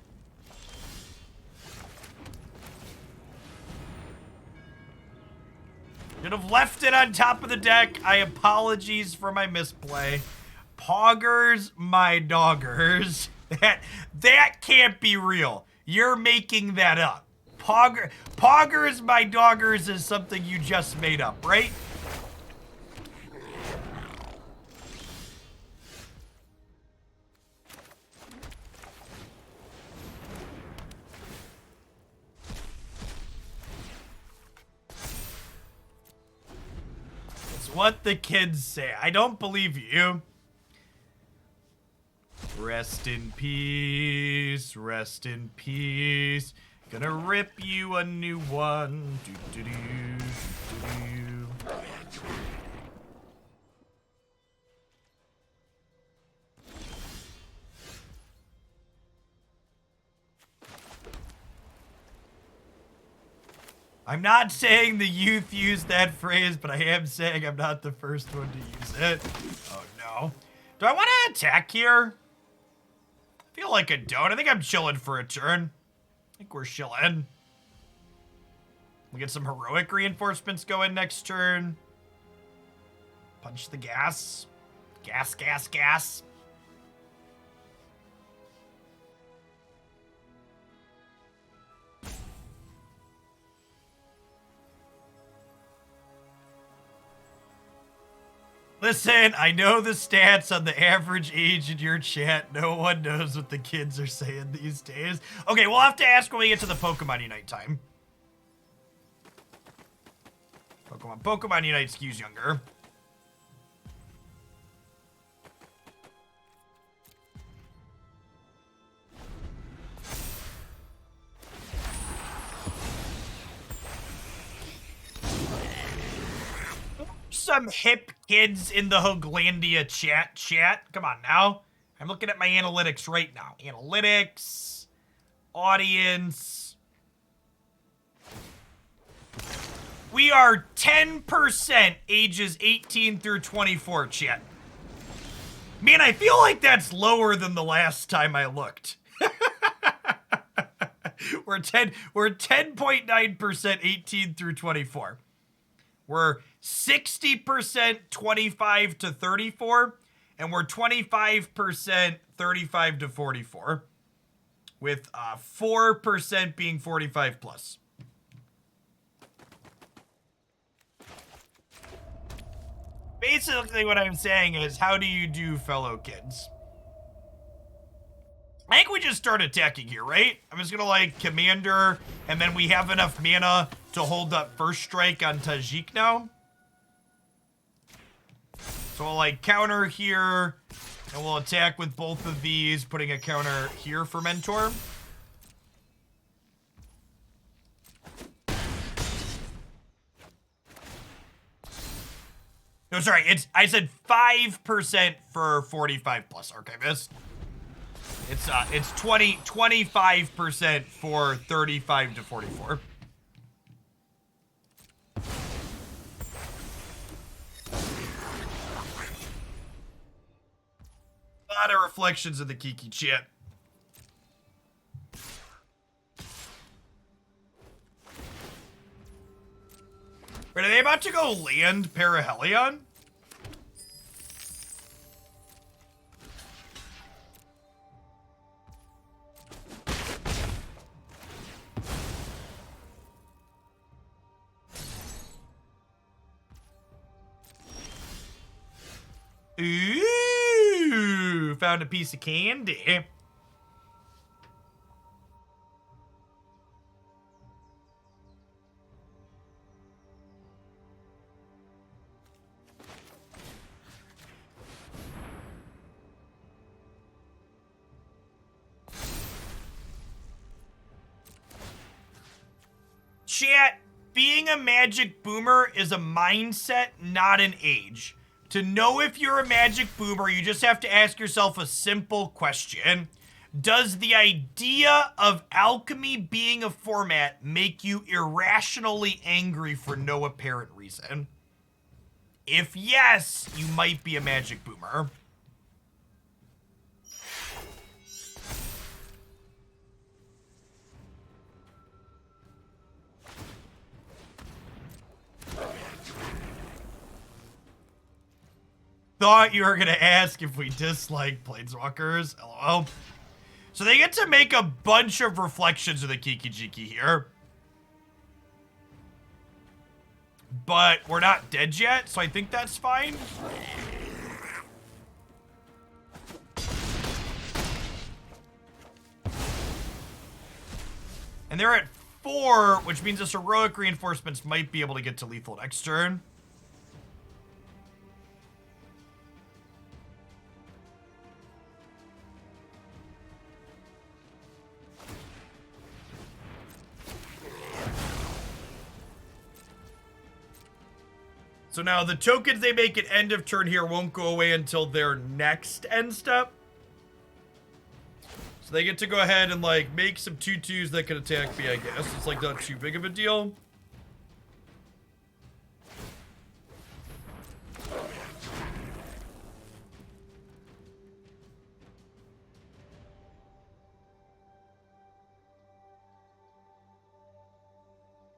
Should have left it on top of the deck. Apologies for my misplay. Poggers, my doggers. That can't be real. You're making that up. Poggers my doggers is something you just made up, right? It's what the kids say. I don't believe you. Rest in peace, rest in peace. Gonna rip you a new one. Do, do, do, do, do. I'm not saying the youth used that phrase, but I am saying I'm not the first one to use it. Oh no. Do I want to attack here? I feel like I don't. I think I'm chilling for a turn. I think we're chilling. We get some heroic reinforcements going next turn. Punch the gas. Gas, gas, gas. Listen, I know the stats on the average age in your chat. No one knows what the kids are saying these days. Okay, we'll have to ask when we get to the Pokemon Unite time. Pokemon Unite skews younger. Some hip kids in the Hoglandia chat. Come on now. I'm looking at my analytics right now. Analytics. Audience. We are 10% ages 18 through 24, chat. Man, I feel like that's lower than the last time I looked. We're 10.9% 18 through 24. We're 60% 25 to 34, and we're 25% 35 to 44, with 4% being 45 plus. Basically what I'm saying is, how do you do, fellow kids? I think we just start attacking here, right? I'm just gonna, like, commander, and then we have enough mana to hold up first strike on Tajic now. So we'll, like, counter here, and we'll attack with both of these, putting a counter here for Mentor. No, sorry, I said 5% for 45 plus, Archivist. It's 25% for 35 to 44. A lot of reflections of the Kiki chat. Wait, are they about to go land Perihelion? Ooh, found a piece of candy. Chat, being a magic boomer is a mindset, not an age. To know if you're a magic boomer, you just have to ask yourself a simple question. Does the idea of alchemy being a format make you irrationally angry for no apparent reason? If yes, you might be a magic boomer. Thought you were gonna ask if we dislike Planeswalkers. LOL. So they get to make a bunch of reflections of the Kiki-Jiki here. but we're not dead yet, so I think that's fine. And they're at 4, which means this heroic reinforcements might be able to get to lethal next turn. So now the tokens they make at end of turn here won't go away until their next end step. So they get to go ahead and, like, make some 2/2s that can attack me, I guess. It's, like, not too big of a deal.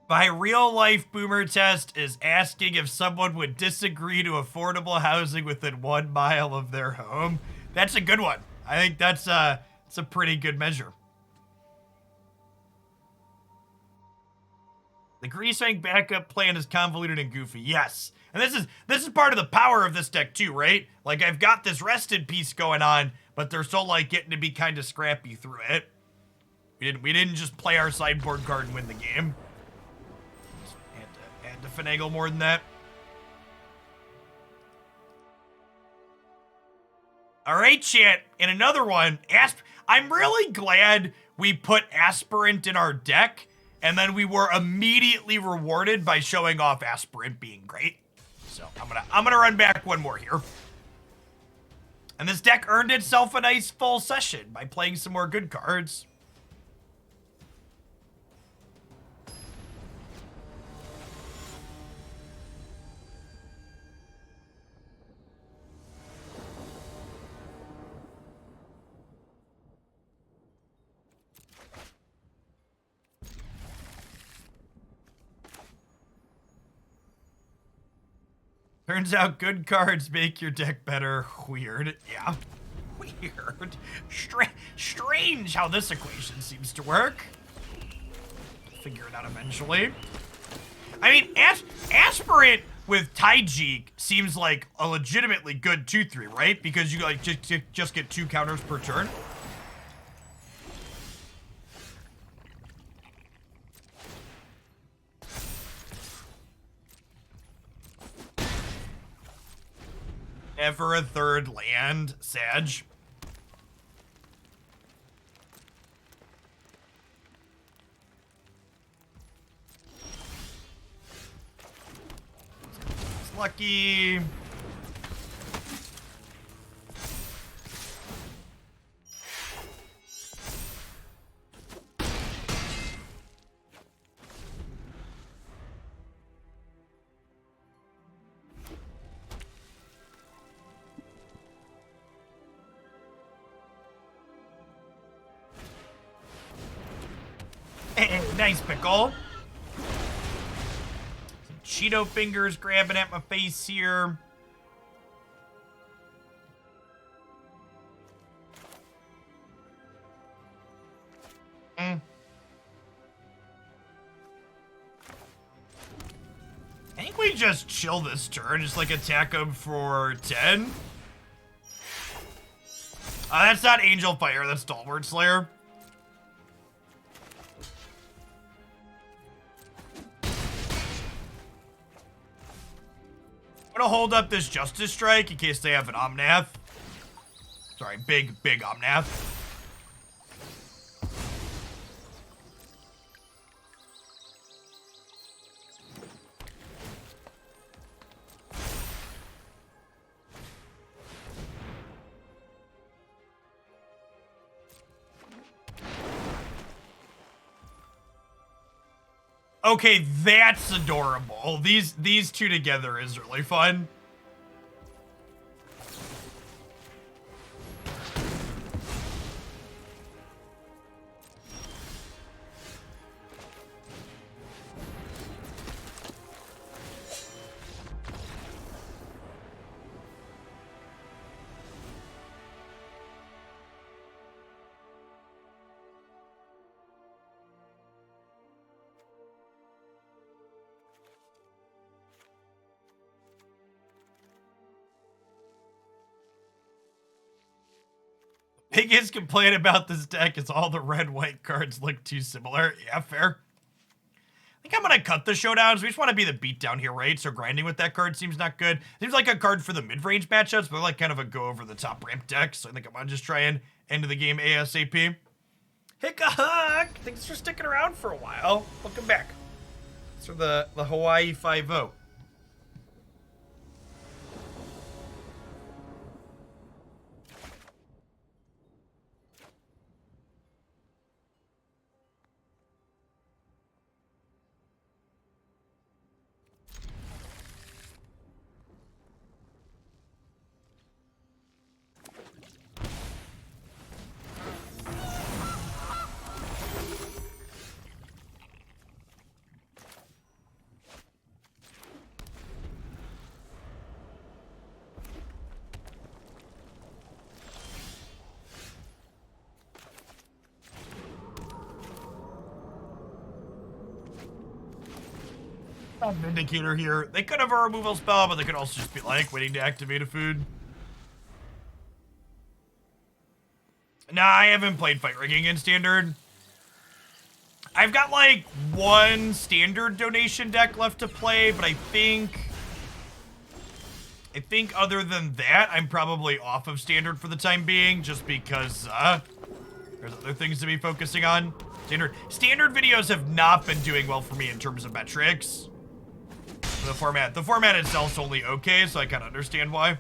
By real life boomer test is asking if someone would disagree to affordable housing within 1 mile of their home. That's a good one. I think that's it's a pretty good measure. The Greasebank backup plan is convoluted and goofy. Yes. And this is part of the power of this deck too, right? Like, I've got this rested piece going on, but they're still, like, getting to be kind of scrappy through it. We didn't just play our sideboard card and win the game. Had to finagle more than that. All right, chat. And another one. I'm really glad we put Aspirant in our deck, and then we were immediately rewarded by showing off Aspirant being great. So I'm gonna run back one more here. And this deck earned itself a nice full session by playing some more good cards. Turns out good cards make your deck better. Weird. Yeah. Weird. Strange how this equation seems to work. Figure it out eventually. I mean, Aspirant with Tajic seems like a legitimately good 2/3, right? Because you, like, just get 2 counters per turn. Ever a 3rd land, Sag. It's lucky. Nice pickle. Some Cheeto fingers grabbing at my face here. I think we just chill this turn, just, like, attack him for 10. That's not Angelfire, that's Stalwart Slayer. I'm gonna hold up this Justice Strike in case they have an Omnath. Sorry, big Omnath. Okay, that's adorable. These two together is really fun. Biggest complaint about this deck is all the red-white cards look too similar. Yeah, fair. I think I'm going to cut the showdowns. We just want to be the beatdown here, right? So grinding with that card seems not good. Seems like a card for the mid-range matchups, but like kind of a go over the top ramp deck. So I think I'm going to just try and end the game ASAP. Hick-a-huck! Thanks for sticking around for a while. Welcome back. Thanks for the Hawaii 5-0. Vindicator here. They could have a removal spell, but they could also just be like waiting to activate a food. Nah, I haven't played Fight Rigging in Standard. I've got like one Standard donation deck left to play, but I think other than that, I'm probably off of Standard for the time being, just because there's other things to be focusing on. Standard videos have not been doing well for me in terms of metrics. The format itself's only okay, so I kind of understand why.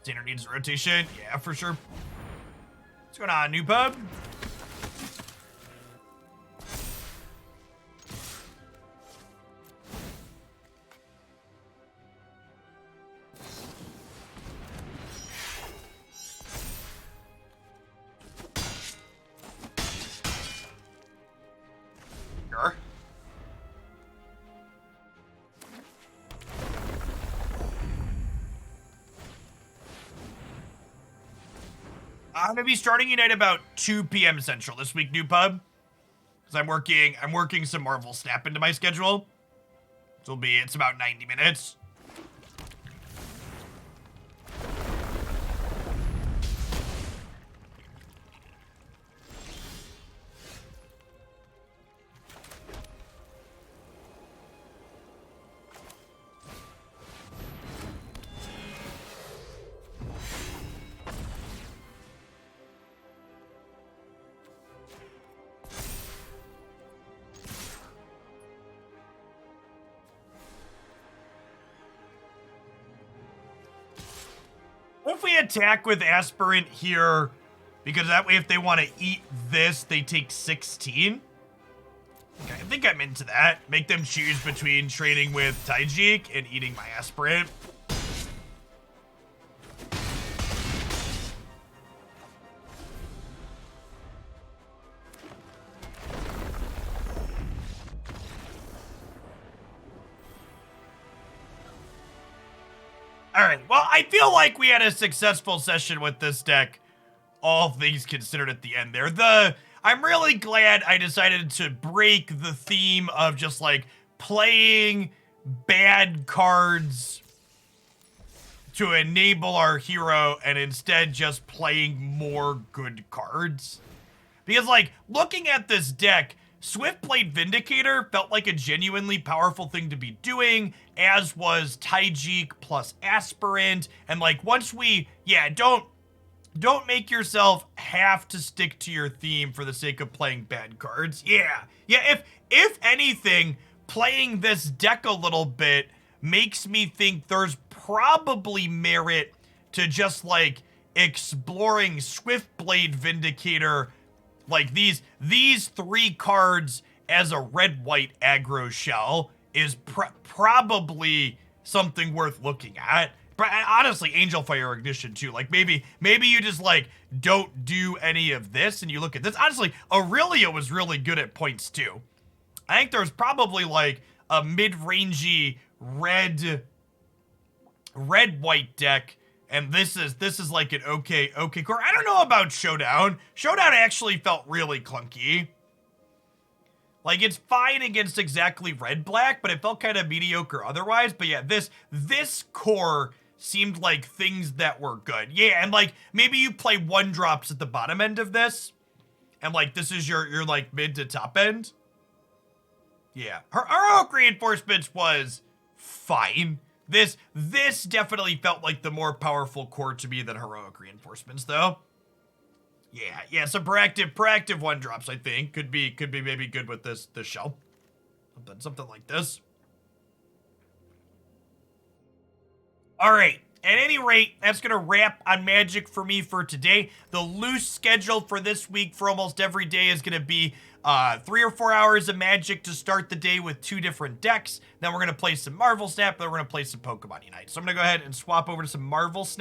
Standard needs a rotation, yeah, for sure. What's going on, new pub? I'm gonna be starting Unite about 2 p.m. Central this week, new pub. Because I'm working some Marvel Snap into my schedule. So it's about 90 minutes. If we attack with Aspirant here, because that way if they want to eat this, they take 16. Okay, I think I'm into that. Make them choose between trading with Tajic and eating my Aspirant. Alright, well, I feel like we had a successful session with this deck, all things considered at the end there. I'm really glad I decided to break the theme of just, like, playing bad cards to enable our hero and instead just playing more good cards. Because, like, looking at this deck, Swiftblade Vindicator felt like a genuinely powerful thing to be doing, as was Tajic plus Aspirant. And like once don't make yourself have to stick to your theme for the sake of playing bad cards. Yeah, if anything, playing this deck a little bit makes me think there's probably merit to just like exploring Swiftblade Vindicator. Like these 3 cards as a red-white aggro shell is probably something worth looking at. But honestly, Angelfire Ignition too. Like maybe you just like don't do any of this and you look at this. Honestly, Aurelia was really good at points too. I think there's probably like a mid-rangey red-white deck. And this is like an okay core. I don't know about Showdown. Showdown actually felt really clunky. Like, it's fine against exactly red-black, but it felt kind of mediocre otherwise. But yeah, this core seemed like things that were good. Yeah, and like, maybe you play 1-drops at the bottom end of this, and like, this is your like, mid to top end. Yeah, her Heroic Reinforcements was fine. This definitely felt like the more powerful core to me than Heroic Reinforcements, though. Yeah, some proactive 1-drops, I think, could be maybe good with this shell. Something like this. All right. At any rate, that's going to wrap on Magic for me for today. The loose schedule for this week for almost every day is going to be 3 or 4 hours of Magic to start the day with 2 different decks. Then we're going to play some Marvel Snap, then we're going to play some Pokemon Unite. So I'm going to go ahead and swap over to some Marvel Snap.